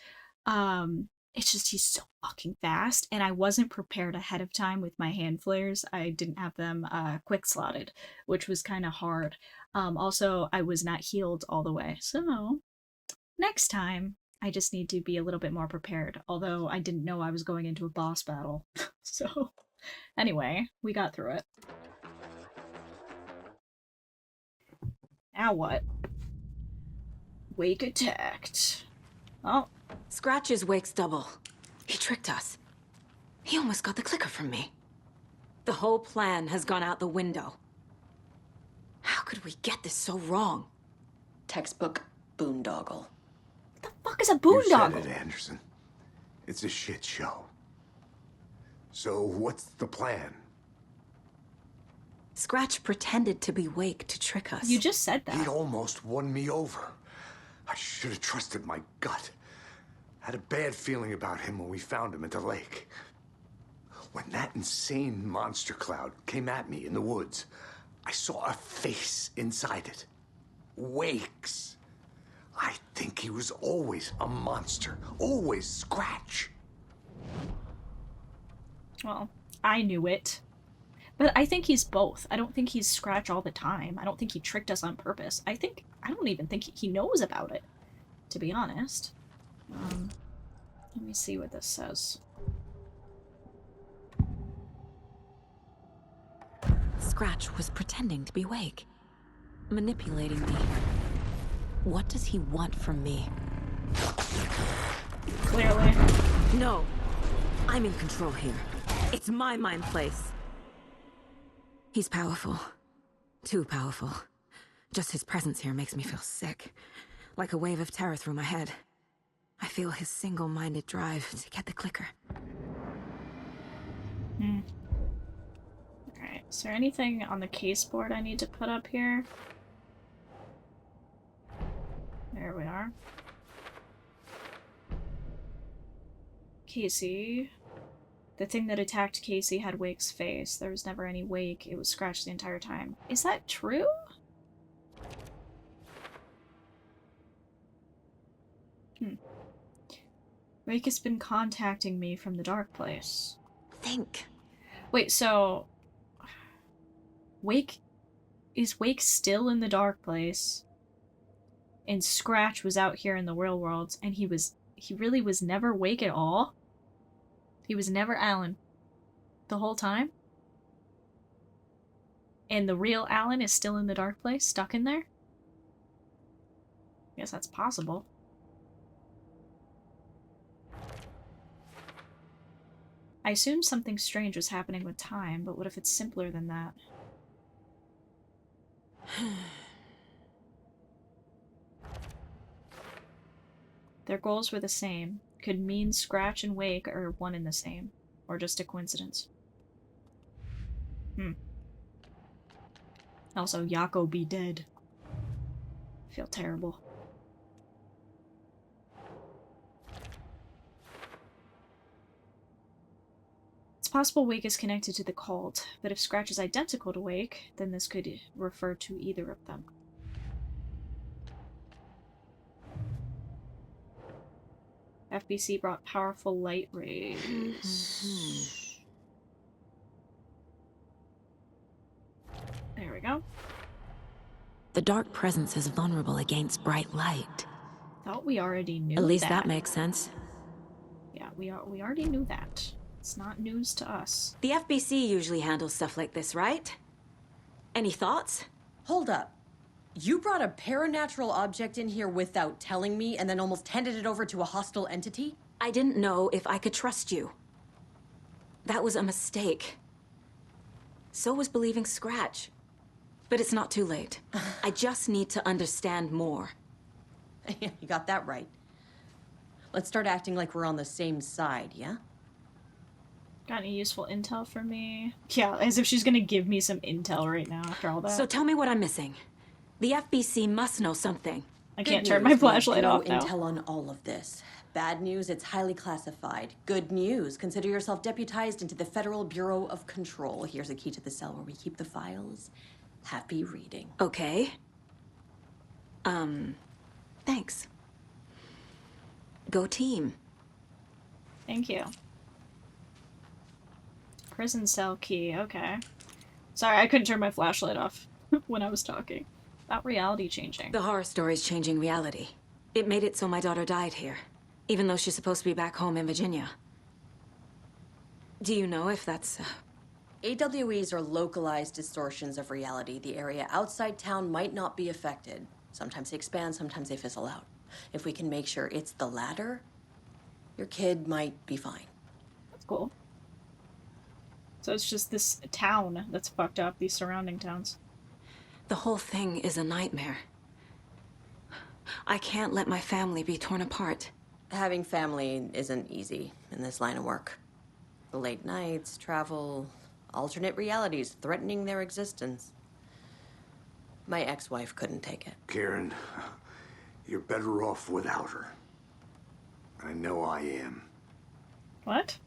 It's just he's so fucking fast, and I wasn't prepared ahead of time with my hand flares. I didn't have them quick slotted, which was kind of hard. Also, I was not healed all the way, so next time I just need to be a little bit more prepared, although I didn't know I was going into a boss battle. So anyway, we got through it. Now what? Wake attacked. Oh. Scratch is Wake's double. He tricked us. He almost got the clicker from me. The whole plan has gone out the window. How could we get this so wrong? Textbook boondoggle. What the fuck is a You said boondoggle? it, Anderson. It's a shit show. So what's the plan? Scratch pretended to be Wake to trick us. You just said He that. almost won me over. I should have trusted my gut. Had a bad feeling about him when we found him at the lake. When that insane monster cloud came at me in the woods, I saw a face inside it. Wake's. I think he was always a monster. Always Scratch. Well, I knew it. But I think he's both. I don't think he's Scratch all the time. I don't think he tricked us on purpose. I don't even think he knows about it, to be honest. Let me see what this says. Scratch was pretending to be Wake. Manipulating me. What does he want from me? Clearly. No. I'm in control here. It's my mind place. He's powerful. Too powerful. Just his presence here makes me feel sick. Like a wave of terror through my head. I feel his single-minded drive to get the clicker. Alright, is there anything on the case board I need to put up here? There we are. Casey. The thing that attacked Casey had Wake's face. There was never any Wake. It was Scratch the entire time. Is that true? Wake has been contacting me from the dark place. Think. Wait, so... Is Wake still in the dark place? And Scratch was out here in the real world, and he really was never Wake at all? He was never Alan. The whole time? And the real Alan is still in the dark place, stuck in there? I guess that's possible. I assumed something strange was happening with time, but what if it's simpler than that? Their goals were the same. Could mean Scratch and Wake are one and the same. Or just a coincidence. Also, Yako be dead. I feel terrible. It's possible Wake is connected to the cult, but if Scratch is identical to Wake, then this could refer to either of them. FBC brought powerful light rays. There we go. The dark presence is vulnerable against bright light. Thought we already knew that. At least that makes sense. Yeah, we already knew that. It's not news to us. The FBC usually handles stuff like this, right? Any thoughts? Hold up. You brought a paranatural object in here without telling me and then almost handed it over to a hostile entity? I didn't know if I could trust you. That was a mistake. So was believing Scratch. But it's not too late. I just need to understand more. You got that right. Let's start acting like we're on the same side, yeah? Got any useful intel for me? Yeah, as if she's gonna give me some intel right now after all that. So tell me what I'm missing. The FBC must know something. I can't turn my flashlight off now. Intel on all of this. Bad news, it's highly classified. Good news, consider yourself deputized into the Federal Bureau of Control. Here's a key to the cell where we keep the files. Happy reading. Okay. Thanks. Go team. Thank you. Prison cell key, okay. Sorry, I couldn't turn my flashlight off when I was talking. About reality changing. The horror story's changing reality. It made it so my daughter died here, even though she's supposed to be back home in Virginia. Do you know if that's... AWEs are localized distortions of reality. The area outside town might not be affected. Sometimes they expand, sometimes they fizzle out. If we can make sure it's the latter, your kid might be fine. That's cool. So it's just this town that's fucked up, these surrounding towns. The whole thing is a nightmare. I can't let my family be torn apart. Having family isn't easy in this line of work. The late nights, travel, alternate realities threatening their existence. My ex-wife couldn't take it. Kieran, you're better off without her. I know I am. What?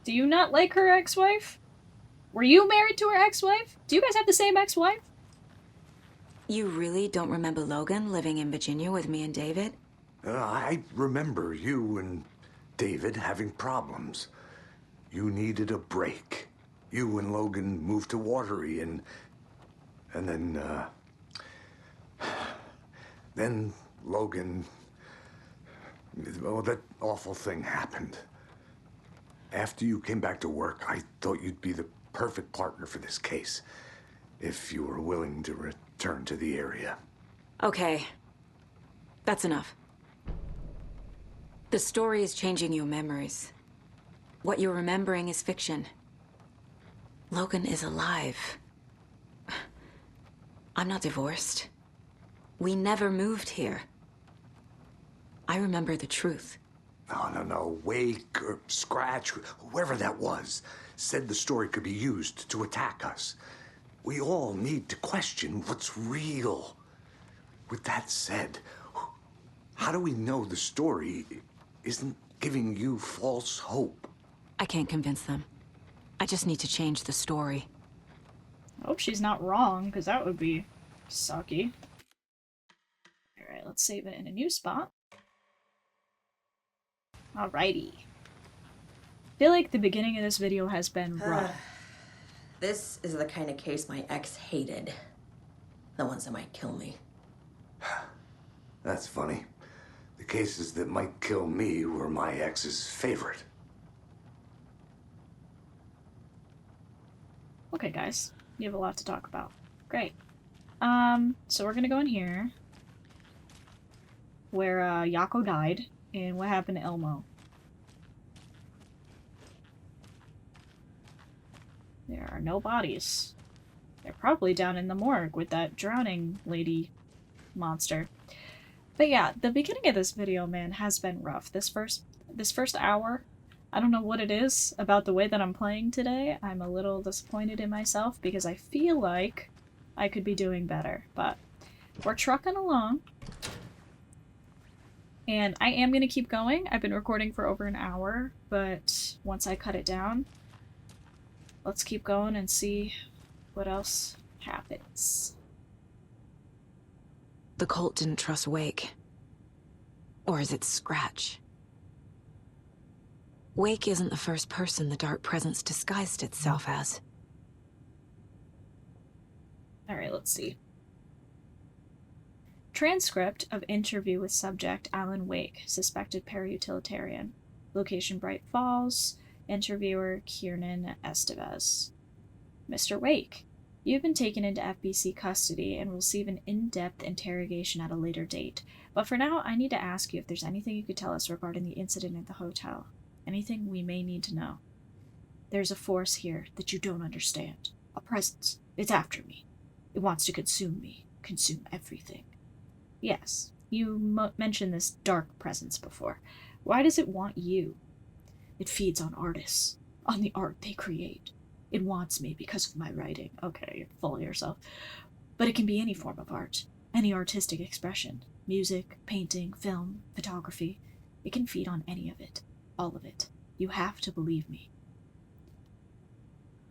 Do you not like her ex-wife? Were you married to her ex-wife? Do you guys have the same ex-wife? You really don't remember Logan living in Virginia with me and David? I remember you and David having problems. You needed a break. You and Logan moved to Watery and then Logan, well, that awful thing happened. After you came back to work, I thought you'd be the perfect partner for this case, if you were willing to return to the area. Okay. That's enough. The story is changing your memories. What you're remembering is fiction. Logan is alive. I'm not divorced. We never moved here. I remember the truth. No. Wake or Scratch, whoever that was, said the story could be used to attack us. We all need to question what's real. With that said, how do we know the story isn't giving you false hope? I can't convince them. I just need to change the story. I hope she's not wrong, because that would be sucky. Alright, let's save it in a new spot. Alrighty. I feel like the beginning of this video has been rough. This is the kind of case my ex hated. The ones that might kill me. That's funny. The cases that might kill me were my ex's favorite. Okay, guys. You have a lot to talk about. Great. So we're gonna go in here. Where, Yako died, and what happened to Elmo. There are no bodies. They're probably down in the morgue with that drowning lady monster. But yeah, the beginning of this video, man, has been rough. This first hour, I don't know what it is about the way that I'm playing today. I'm a little disappointed in myself because I feel like I could be doing better. But we're trucking along. And I am going to keep going. I've been recording for over an hour, but once I cut it down, let's keep going and see what else happens. The cult didn't trust Wake. Or is it Scratch? Wake isn't the first person the Dark Presence disguised itself as. Alright, let's see. Transcript of interview with subject Alan Wake, suspected para-utilitarian. Location Bright Falls. Interviewer Kiernan Estevez. Mr. Wake, You've been taken into FBC custody and will receive an in-depth interrogation at a later date. But for now, I need to ask you if there's anything you could tell us regarding the incident at the hotel. Anything we may need to know. There's a force here that you don't understand. A presence. It's after me. It wants to consume me. Consume everything. Yes, you mentioned this dark presence before. Why does it want you? It feeds on artists. On the art they create. It wants me because of my writing. Okay, you're full of yourself. But it can be any form of art. Any artistic expression. Music, painting, film, photography. It can feed on any of it. All of it. You have to believe me.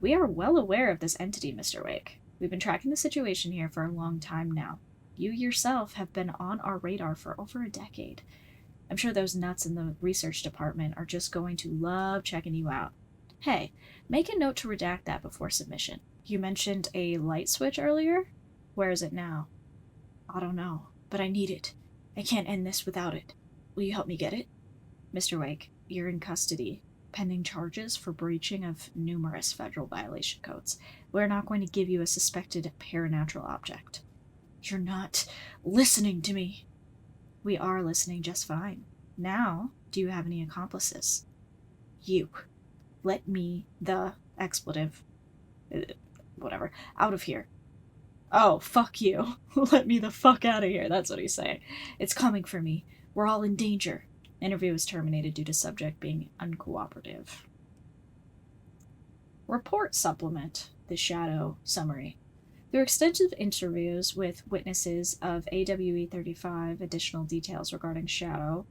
We are well aware of this entity, Mr. Wake. We've been tracking the situation here for a long time now. You yourself have been on our radar for over a decade. I'm sure those nuts in the research department are just going to love checking you out. Hey, make a note to redact that before submission. You mentioned a light switch earlier? Where is it now? I don't know, but I need it. I can't end this without it. Will you help me get it? Mr. Wake, you're in custody, pending charges for breaching of numerous federal violation codes. We're not going to give you a suspected paranatural object. You're not listening to me. We are listening just fine. Now, do you have any accomplices? You. Let me, the expletive, whatever, out of here. Oh, fuck you. Let me the fuck out of here. That's what he's saying. It's coming for me. We're all in danger. Interview was terminated due to subject being uncooperative. Report supplement. The Shadow summary. Through extensive interviews with witnesses of AWE 35, additional details regarding Shadow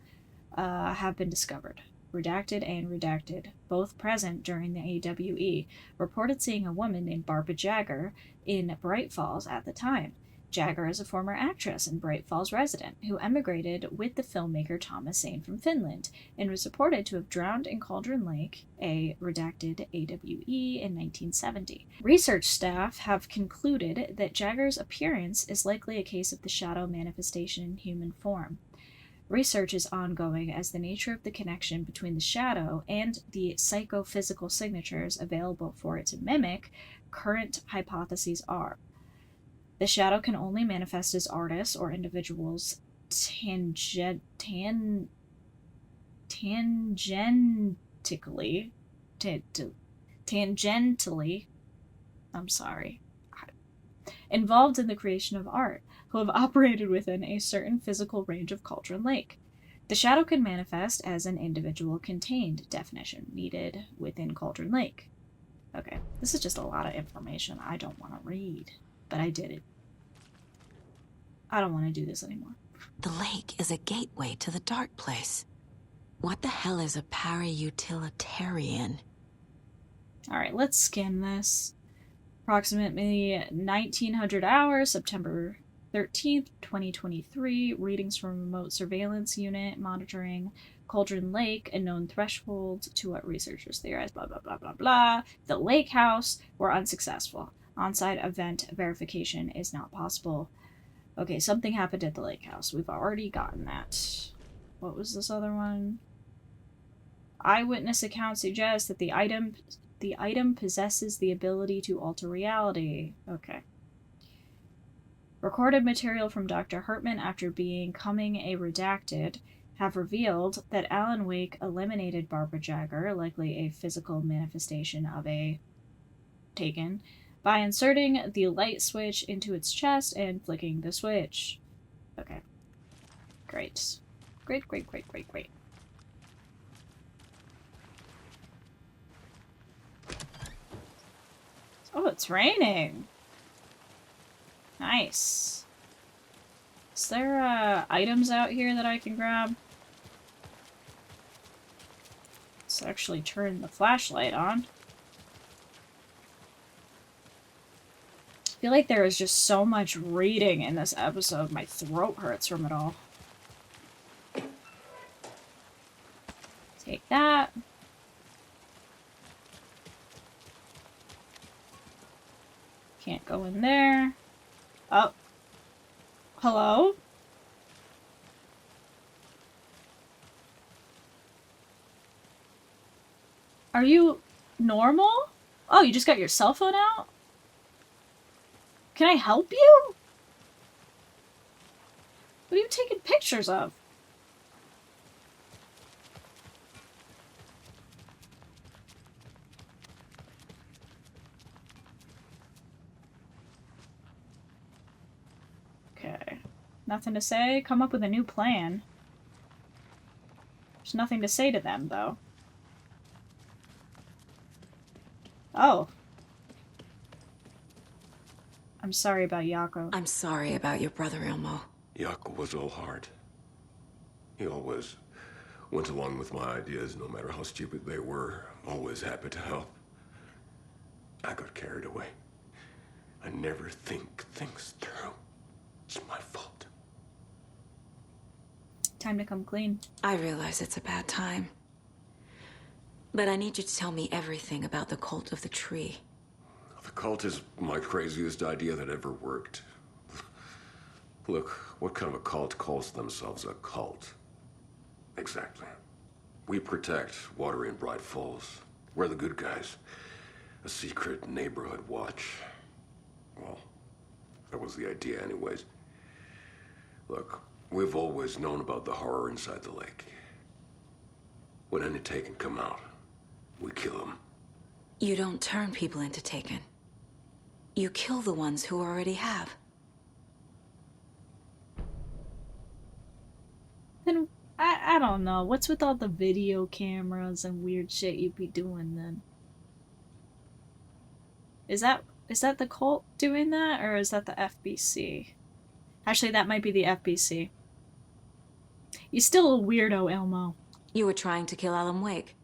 have been discovered. Redacted and redacted, both present during the AWE, reported seeing a woman named Barbara Jagger in Bright Falls at the time. Jagger is a former actress and Bright Falls resident who emigrated with the filmmaker Thomas Zane from Finland and was reported to have drowned in Cauldron Lake, a redacted AWE, in 1970. Research staff have concluded that Jagger's appearance is likely a case of the shadow manifestation in human form. Research is ongoing as the nature of the connection between the shadow and the psychophysical signatures available for it to mimic current hypotheses are. The shadow can only manifest as artists or individuals tangentially, involved in the creation of art, who have operated within a certain physical range of Cauldron Lake. The shadow can manifest as an individual contained, definition needed within Cauldron Lake. Okay, this is just a lot of information I don't want to read, but I did it. I don't want to do this anymore. The lake is a gateway to the dark place. What the hell is a para-utilitarian? Alright, let's skim this. Approximately 1900 hours, September 13th, 2023. Readings from remote surveillance unit monitoring Cauldron Lake, a known threshold to what researchers theorize, blah, blah, blah, blah, blah. The lake house were unsuccessful. On-site event verification is not possible. Okay, something happened at the lake house. We've already gotten that. What was this other one? Eyewitness accounts suggest that the item possesses the ability to alter reality. Okay. Recorded material from Dr. Hartman after becoming a redacted have revealed that Alan Wake eliminated Barbara Jagger, likely a physical manifestation of a taken, by inserting the light switch into its chest and flicking the switch. Okay. Great. Great, great, great, great, great. Oh, it's raining. Nice. Is there items out here that I can grab? Let's actually turn the flashlight on. I feel like there is just so much reading in this episode. My throat hurts from it all. Take that. Can't go in there. Oh. Hello? Are you normal? Oh, you just got your cell phone out? Can I help you? What are you taking pictures of? Okay. Nothing to say? Come up with a new plan. There's nothing to say to them, though. Oh. I'm sorry about Yako. I'm sorry about your brother, Ilmo. Yako was all heart. He always went along with my ideas, no matter how stupid they were. Always happy to help. I got carried away. I never think things through. It's my fault. Time to come clean. I realize it's a bad time. But I need you to tell me everything about the cult of the tree. The cult is my craziest idea that ever worked. Look, what kind of a cult calls themselves a cult? Exactly. We protect water in Bright Falls. We're the good guys. A secret neighborhood watch. Well, that was the idea anyways. Look, we've always known about the horror inside the lake. When any Taken come out, we kill them. You don't turn people into Taken. You kill the ones who already have. Then, I don't know. What's with all the video cameras and weird shit you'd be doing then? Is that the cult doing that, or is that the FBC? Actually, that might be the FBC. You're still a weirdo, Elmo. You were trying to kill Alan Wake.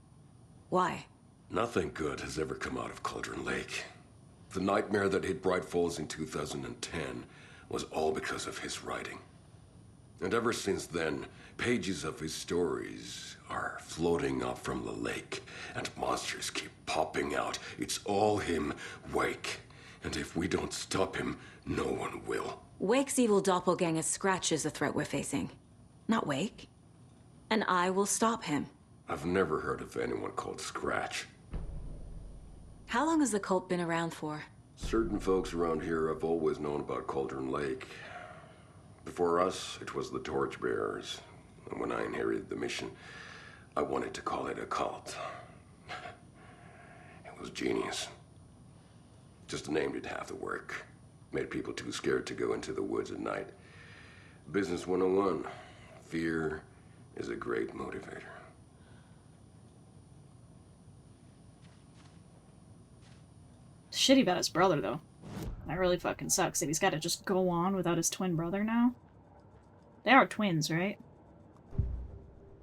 Why? Nothing good has ever come out of Cauldron Lake. The nightmare that hit Bright Falls in 2010 was all because of his writing. And ever since then, pages of his stories are floating up from the lake, and monsters keep popping out. It's all him, Wake. And if we don't stop him, no one will. Wake's evil doppelganger Scratch is the threat we're facing. Not Wake. And I will stop him. I've never heard of anyone called Scratch. How long has the cult been around for? Certain folks around here have always known about Cauldron Lake. Before us, it was the Torchbearers. And when I inherited the mission, I wanted to call it a cult. It was genius. Just a name did half the work. Made people too scared to go into the woods at night. Business 101. Fear is a great motivator. Shitty about his brother, though. That really fucking sucks that he's got to just go on without his twin brother now. They are twins, right?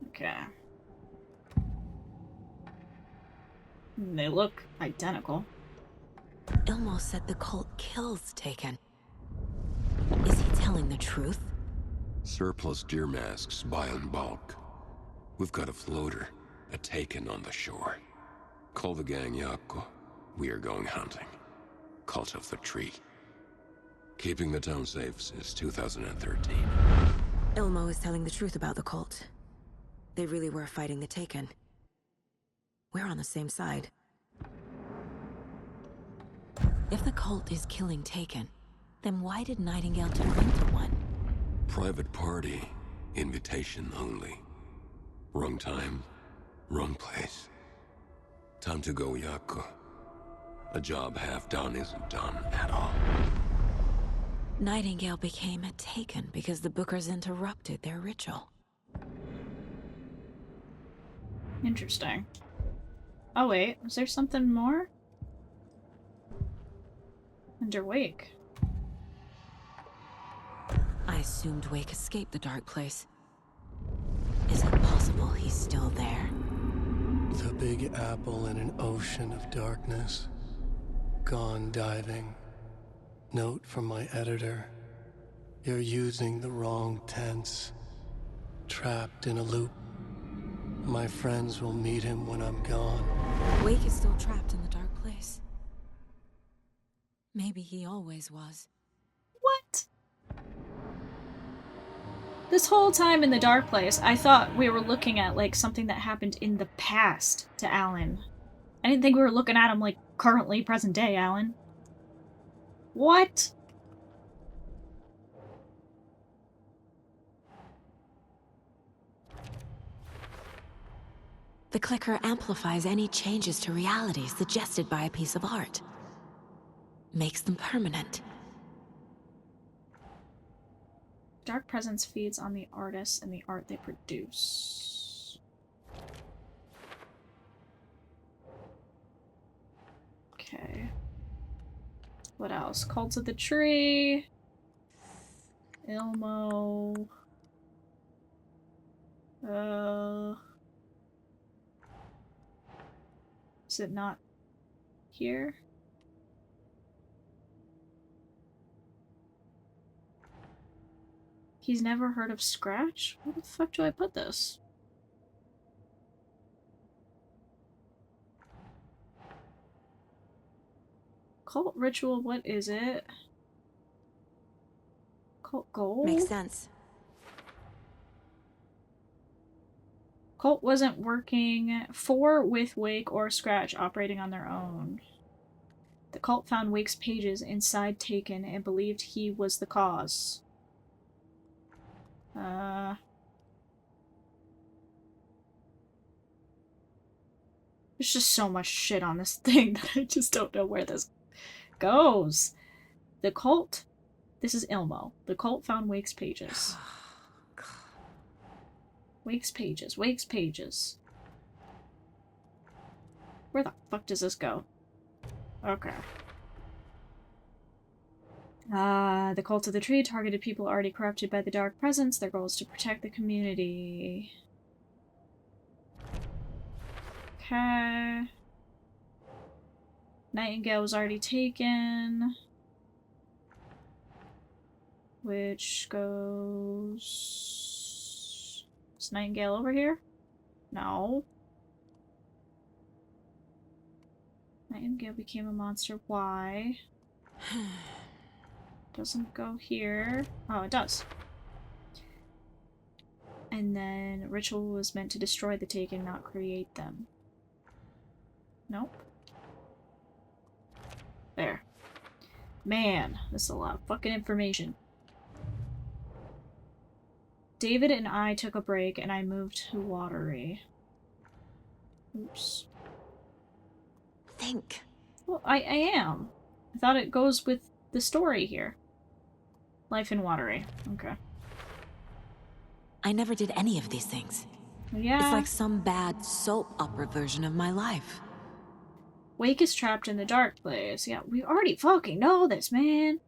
Okay. They look identical. Ilmo said the cult kills Taken. Is he telling the truth? Surplus deer masks buy in bulk. We've got a floater, a Taken on the shore. Call the gang Yako. We are going hunting. Cult of the Tree. Keeping the town safe since 2013. Ilmo is telling the truth about the cult. They really were fighting the Taken. We're on the same side. If the cult is killing Taken, then why did Nightingale turn into one? Private party. Invitation only. Wrong time, wrong place. Time to go, Yako. A job half done isn't done at all. Nightingale became a Taken because the Bookers interrupted their ritual. Interesting. Oh wait, is there something more? Under Wake. I assumed Wake escaped the dark place. Is it possible he's still there? The Big Apple in an ocean of darkness. Gone diving. Note from my editor. You're using the wrong tense. Trapped in a loop. My friends will meet him when I'm gone. Wake is still trapped in the dark place. Maybe he always was. What? This whole time in the dark place, I thought we were looking at, like, something that happened in the past to Alan. I didn't think we were looking at him, like, currently, present day, Alan. What? clicker amplifies any changes to reality suggested by a piece of art. Makes them permanent. Dark presence feeds on the artists and the art they produce. Okay. What else? Cult of the Tree. Ilmo. Is it not here? He's never heard of Scratch? Where the fuck do I put this? Cult ritual, what is it? Cult goal? Makes sense. Cult wasn't working for, with Wake, or Scratch operating on their own. The cult found Wake's pages inside Taken and believed he was the cause. There's just so much shit on this thing that I just don't know where this goes. The cult... This is Ilmo. The cult found Wake's pages. Wake's pages. Wake's pages. Where the fuck does this go? Okay. The Cult of the Tree targeted people already corrupted by the Dark Presence. Their goal is to protect the community. Okay. Nightingale was already taken. Which goes... Is Nightingale over here? No. Nightingale became a monster. Why? Doesn't go here. Oh, it does. And then ritual was meant to destroy the Taken, not create them. Nope. There. Man, this is a lot of fucking information. David and I took a break and I moved to Watery. Oops. Think. Well, I am. I thought it goes with the story here. Life in Watery. Okay. I never did any of these things. Yeah. It's like some bad soap opera version of my life. Wake is trapped in the dark place. Yeah, we already fucking know this, man.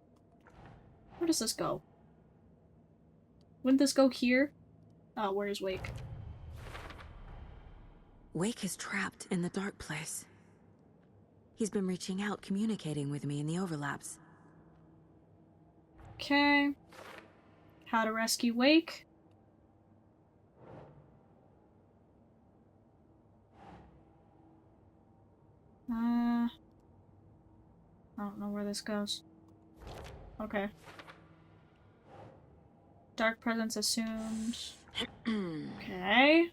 Where does this go? Wouldn't this go here? Oh, where's Wake? Wake is trapped in the dark place. He's been reaching out, communicating with me in the overlaps. Okay. How to rescue Wake? I don't know where this goes. Okay. Dark presence assumed. Okay.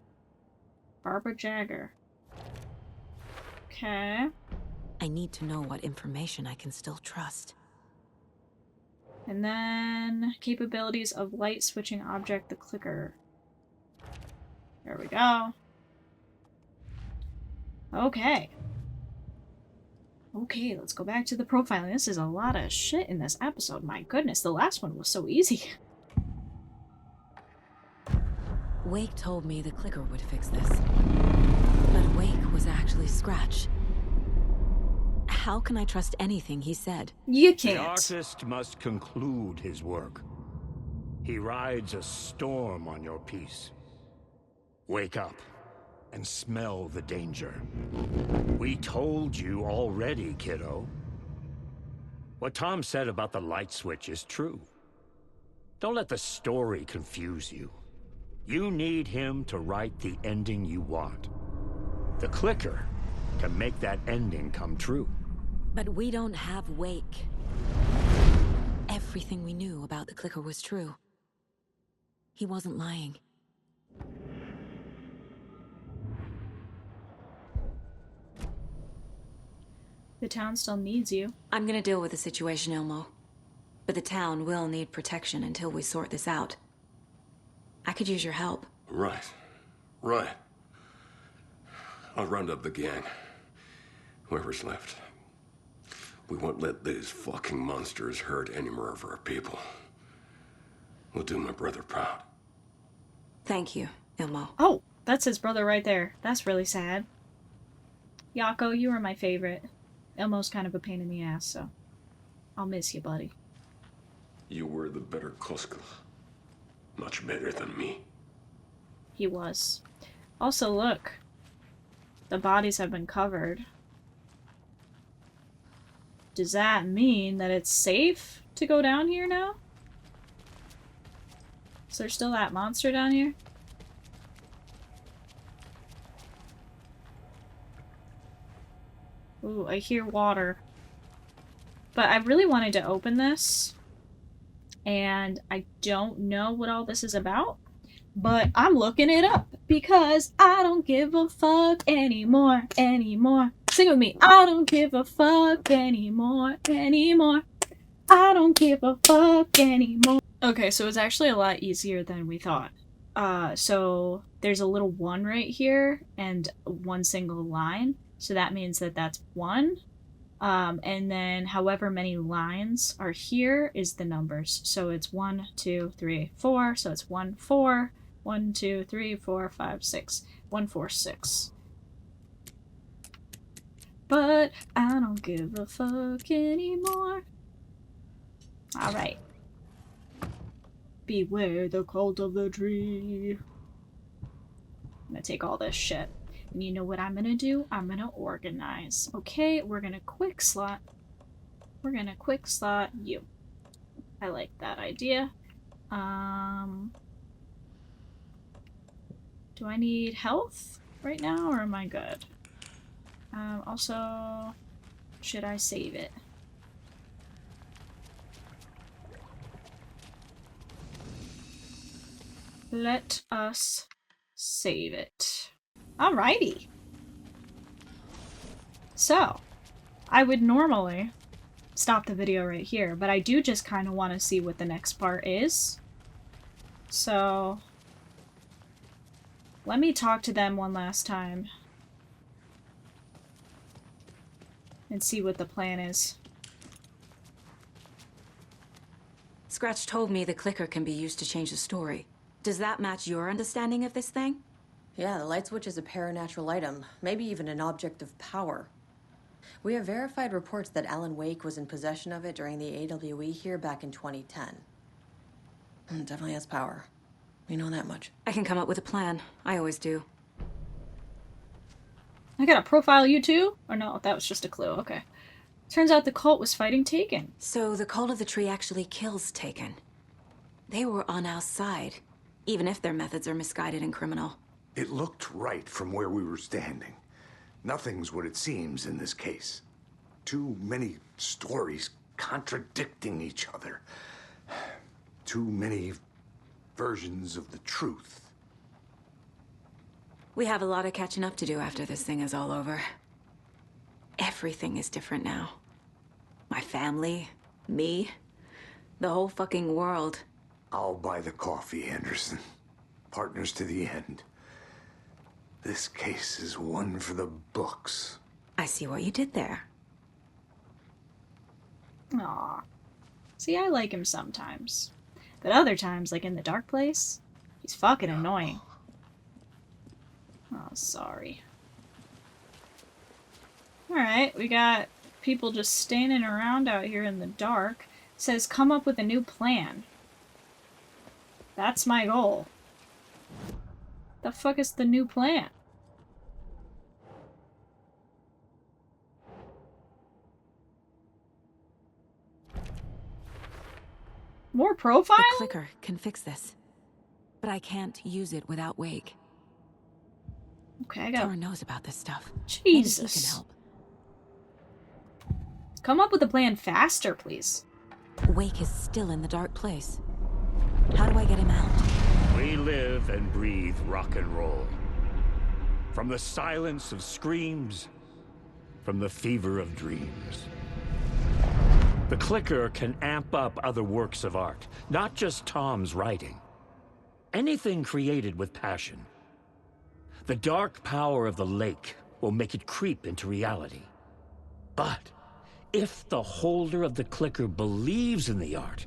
Barbara Jagger. Okay. I need to know what information I can still trust. And then capabilities of light switching object, the clicker. There we go. Okay. Okay, let's go back to the profiling. This is a lot of shit in this episode. My goodness, the last one was so easy. Wake told me the clicker would fix this. But Wake was actually Scratch. How can I trust anything he said? You can't. The artist must conclude his work. He rides a storm on your piece. Wake up and smell the danger. We told you already, kiddo. What Tom said about the light switch is true. Don't let the story confuse you. You need him to write the ending you want. The clicker can make that ending come true. But we don't have Wake. Everything we knew about the clicker was true. He wasn't lying. The town still needs you. I'm gonna deal with the situation, Ilmo. But the town will need protection until we sort this out. I could use your help. Right. Right. I'll round up the gang. Whoever's left. We won't let these fucking monsters hurt any more of our people. We'll do my brother proud. Thank you, Ilmo. Oh, that's his brother right there. That's really sad. Yako, you were my favorite. Elmo's kind of a pain in the ass, so I'll miss you, buddy. You were the better Koska. Much better than me. He was. Also, look. The bodies have been covered. Does that mean that it's safe to go down here now? Is there still that monster down here? Ooh, I hear water. But I really wanted to open this. And I don't know what all this is about. But I'm looking it up. Because I don't give a fuck anymore. Sing with me. I don't give a fuck anymore. I don't give a fuck anymore. Okay, so it's actually a lot easier than we thought. So there's a little 1 right here and 1 single line. So that means that that's 1. And then however many lines are here is the numbers. So it's 1, 2, 3, 4. So it's 1, 4. 1, 2, 3, 4, 5, 6. 1, 4, 6. But I don't give a fuck anymore. Alright. Beware the cult of the tree. I'm gonna take all this shit. And you know what I'm gonna do? I'm gonna organize. Okay, we're gonna quick slot. We're gonna quick slot you. I like that idea. Do I need health right now, or am I good? Also, should I save it? Let us save it. Alrighty. So, I would normally stop the video right here, but I do just kind of want to see what the next part is. So, let me talk to them one last time. And see what the plan is. Scratch told me the clicker can be used to change the story. Does that match your understanding of this thing? Yeah, the light switch is a paranatural item, maybe even an object of power. We have verified reports that Alan Wake was in possession of it during the AWE here back in 2010. It definitely has power. We know that much. I can come up with a plan. I always do. I gotta profile you too? Or no, that was just a clue. Okay. Turns out the cult was fighting Taken. So the cult of the tree actually kills Taken. They were on our side, even if their methods are misguided and criminal. It looked right from where we were standing. Nothing's what it seems in this case. Too many stories contradicting each other. Too many versions of the truth. We have a lot of catching up to do after this thing is all over. Everything is different now. My family, me, the whole fucking world. I'll buy the coffee, Anderson. Partners to the end. This case is one for the books. I see what you did there. Aw. See, I like him sometimes. But other times, like in the dark place, he's fucking annoying. Oh, sorry. Alright, we got people just standing around out here in the dark. It says, come up with a new plan. That's my goal. The fuck is the new plan? More profile? The clicker can fix this. But I can't use it without Wake. Okay, I got... Thor knows about this stuff. Jesus. Maybe he can help. Come up with a plan faster, please. Wake is still in the dark place. How do I get him out? We live and breathe rock and roll. From the silence of screams, from the fever of dreams. The clicker can amp up other works of art, not just Tom's writing. Anything created with passion. The dark power of the lake will make it creep into reality. But if the holder of the clicker believes in the art,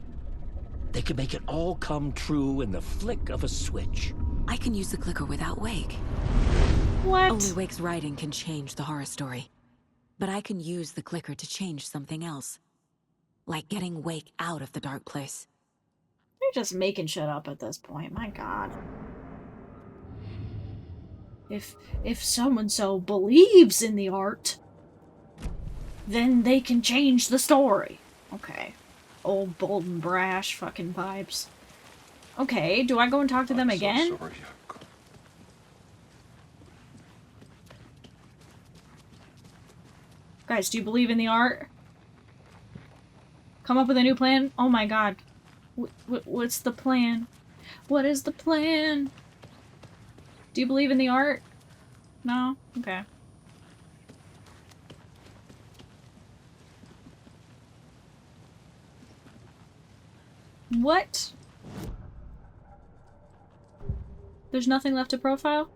they can make it all come true in the flick of a switch. I can use the clicker without Wake. What? Only Wake's writing can change the horror story. But I can use the clicker to change something else. Like getting Wake out of the dark place. You're just making shit up at this point, my god. If someone so believes in the art, then they can change the story. Okay. Old, bold, and brash fucking vibes. Okay, do I go and talk to them again? So sorry. Guys, do you believe in the art? Come up with a new plan? Oh my god. What's the plan? What is the plan? Do you believe in the art? No? Okay. What? There's nothing left to profile?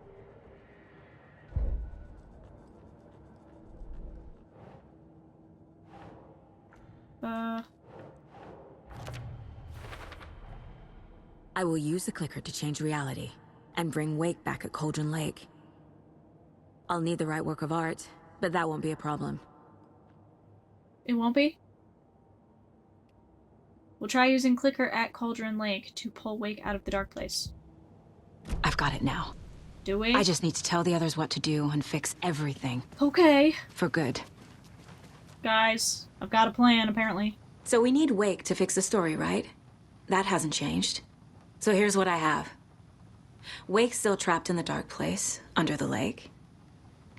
I will use the clicker to change reality and bring Wake back at Cauldron Lake. I'll need the right work of art, but that won't be a problem. It won't be? We'll try using clicker at Cauldron Lake to pull Wake out of the dark place. I've got it now. Do we? I just need to tell the others what to do and fix everything. Okay. For good. Guys, I've got a plan, apparently. So we need Wake to fix the story, right? That hasn't changed. So here's what I have. Wake's still trapped in the dark place, under the lake.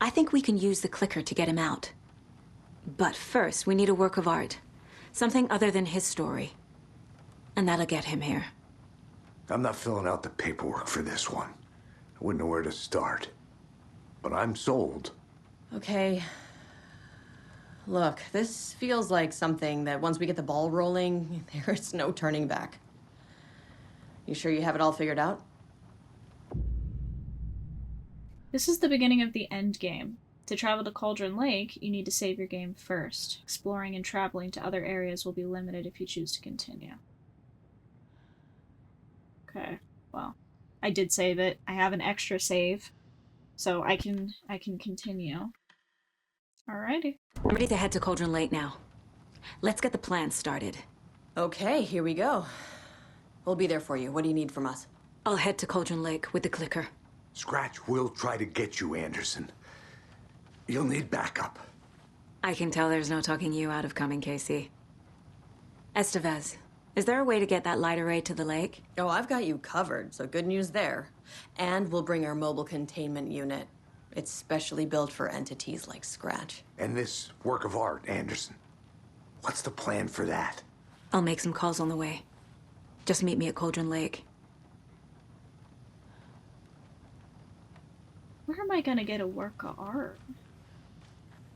I think we can use the clicker to get him out. But first, we need a work of art. Something other than his story. And that'll get him here. I'm not filling out the paperwork for this one. I wouldn't know where to start. But I'm sold. Okay. Look, this feels like something that once we get the ball rolling, there's no turning back. You sure you have it all figured out? This is the beginning of the end game. To travel to Cauldron Lake, you need to save your game first. Exploring and traveling to other areas will be limited if you choose to continue. Okay, well, I did save it. I have an extra save, so I can continue. Alrighty. I'm ready to head to Cauldron Lake now. Let's get the plan started. Okay, here we go. We'll be there for you. What do you need from us? I'll head to Cauldron Lake with the clicker. Scratch will try to get you, Anderson. You'll need backup. I can tell there's no talking you out of coming, Casey. Estevez, is there a way to get that light array to the lake? Oh, I've got you covered, so good news there. And we'll bring our mobile containment unit. It's specially built for entities like Scratch. And this work of art, Anderson. What's the plan for that? I'll make some calls on the way. Just meet me at Cauldron Lake. Where am I gonna get a work of art?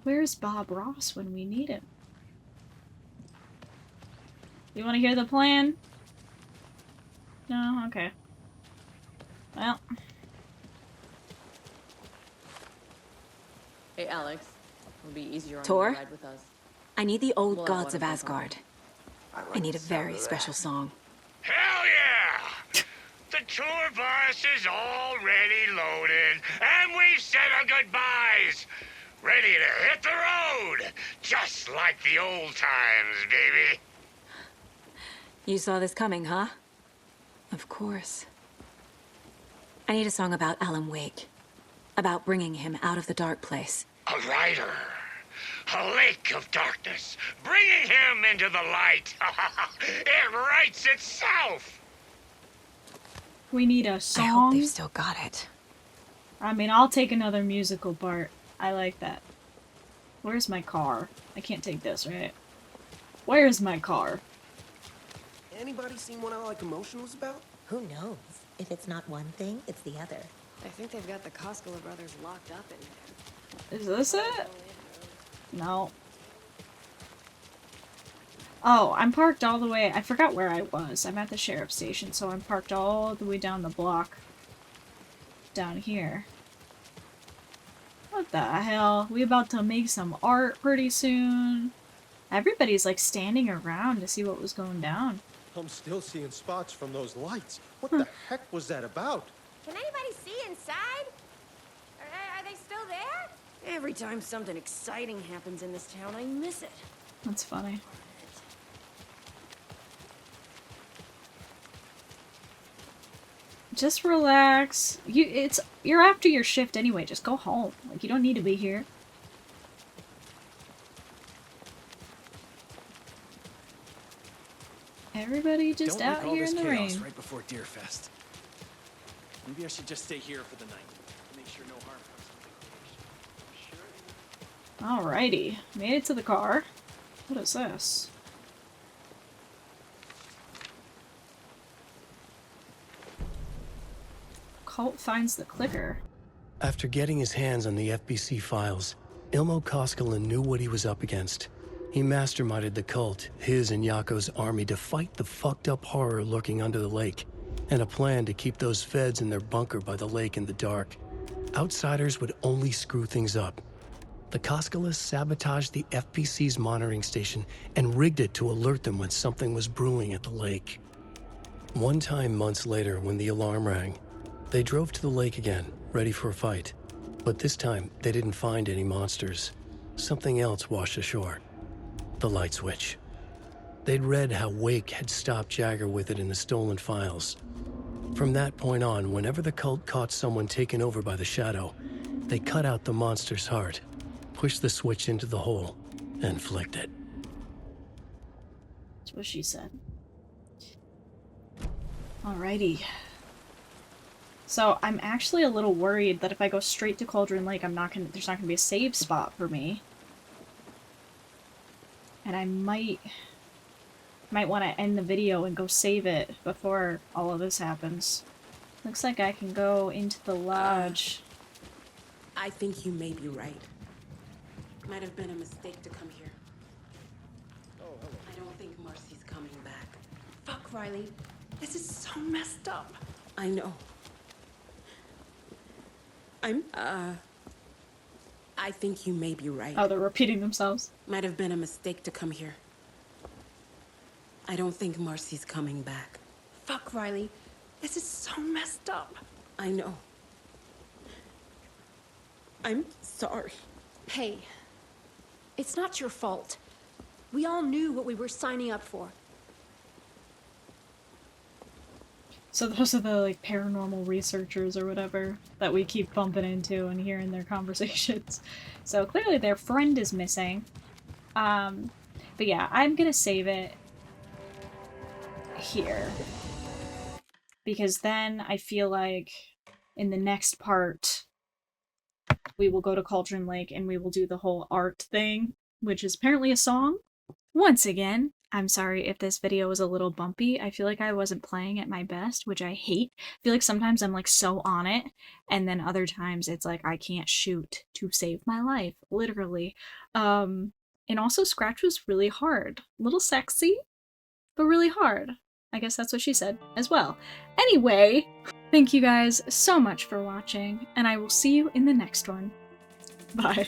Where's Bob Ross when we need him? You want to hear the plan? No? Okay. Well. Hey, Alex. It'll be easier on Tor? you to ride with us. I need the old We'll have gods water of for Asgard. like I need the a sound very of that. special song. Hell yeah! The tour bus is already loaded, and we've said our goodbyes. Ready to hit the road, just like the old times, baby. You saw this coming, huh? Of course. I need a song about Alan Wake. About bringing him out of the dark place. A rider. A lake of darkness, bringing him into the light. It writes itself. We need a I song. hope they've still got it. I mean, I'll take another musical part. I like that. Where's my car? I can't take this, right? Where's my car? Anybody seen what I like emotionals about? Who knows? If it's not one thing, it's the other. I think they've got the Koskela brothers locked up in there. Is this it? No. Oh, I'm parked all the way. I forgot where I was. I'm at the sheriff's station, so I'm parked all the way down the block. Down here. Oh, What the hell? We about to make some art pretty soon. Everybody's like standing around to see what was going down. I'm still seeing spots from those lights. What the heck was that about? Can anybody see inside? Are they still there? Every time something exciting happens in this town, I miss it. That's funny. Just relax. You're after your shift anyway. Just go home. Like, you don't need to be here. Everybody just Don't out make all here this in the chaos rain. right before Deerfest. Maybe I should just stay here for the night. Make sure no harm comes to the Alrighty. Made it to the car. What is this? Cult finds the clicker. After getting his hands on the FBC files, Ilmo Koskinen knew what he was up against. He masterminded the cult, his and Yako's army, to fight the fucked up horror lurking under the lake, and a plan to keep those feds in their bunker by the lake in the dark. Outsiders would only screw things up. The Koskinen sabotaged the FBC's monitoring station and rigged it to alert them when something was brewing at the lake. One time months later, when the alarm rang, they drove to the lake again, ready for a fight. But this time, they didn't find any monsters. Something else washed ashore. The light switch. They'd read how Wake had stopped Jagger with it in the stolen files. From that point on, whenever the cult caught someone taken over by the Shadow, they cut out the monster's heart, pushed the switch into the hole, and flicked it. That's what she said. Alrighty. So I'm actually a little worried that if I go straight to Cauldron Lake, there's not gonna be a save spot for me. And I might want to end the video and go save it before all of this happens. Looks like I can go into the lodge. I think you may be right. Might have been a mistake to come here. I don't think Marcy's coming back. Fuck, Riley. This is so messed up. I know. I think you may be right. Oh, they're repeating themselves. Might have been a mistake to come here. I don't think Marcy's coming back. Fuck, Riley. This is so messed up. I know. I'm sorry. Hey, it's not your fault. We all knew what we were signing up for. So those are the, like, paranormal researchers or whatever that we keep bumping into and hearing their conversations. So clearly their friend is missing. But yeah, I'm gonna save it here. Because then I feel like in the next part, we will go to Cauldron Lake and we will do the whole art thing, which is apparently a song. Once again, I'm sorry if this video was a little bumpy. I feel like I wasn't playing at my best, which I hate. I feel like sometimes I'm like so on it, and then other times it's like I can't shoot to save my life, literally. And also Scratch was really hard. A little sexy, but really hard. I guess that's what she said as well. Anyway, thank you guys so much for watching, and I will see you in the next one. Bye.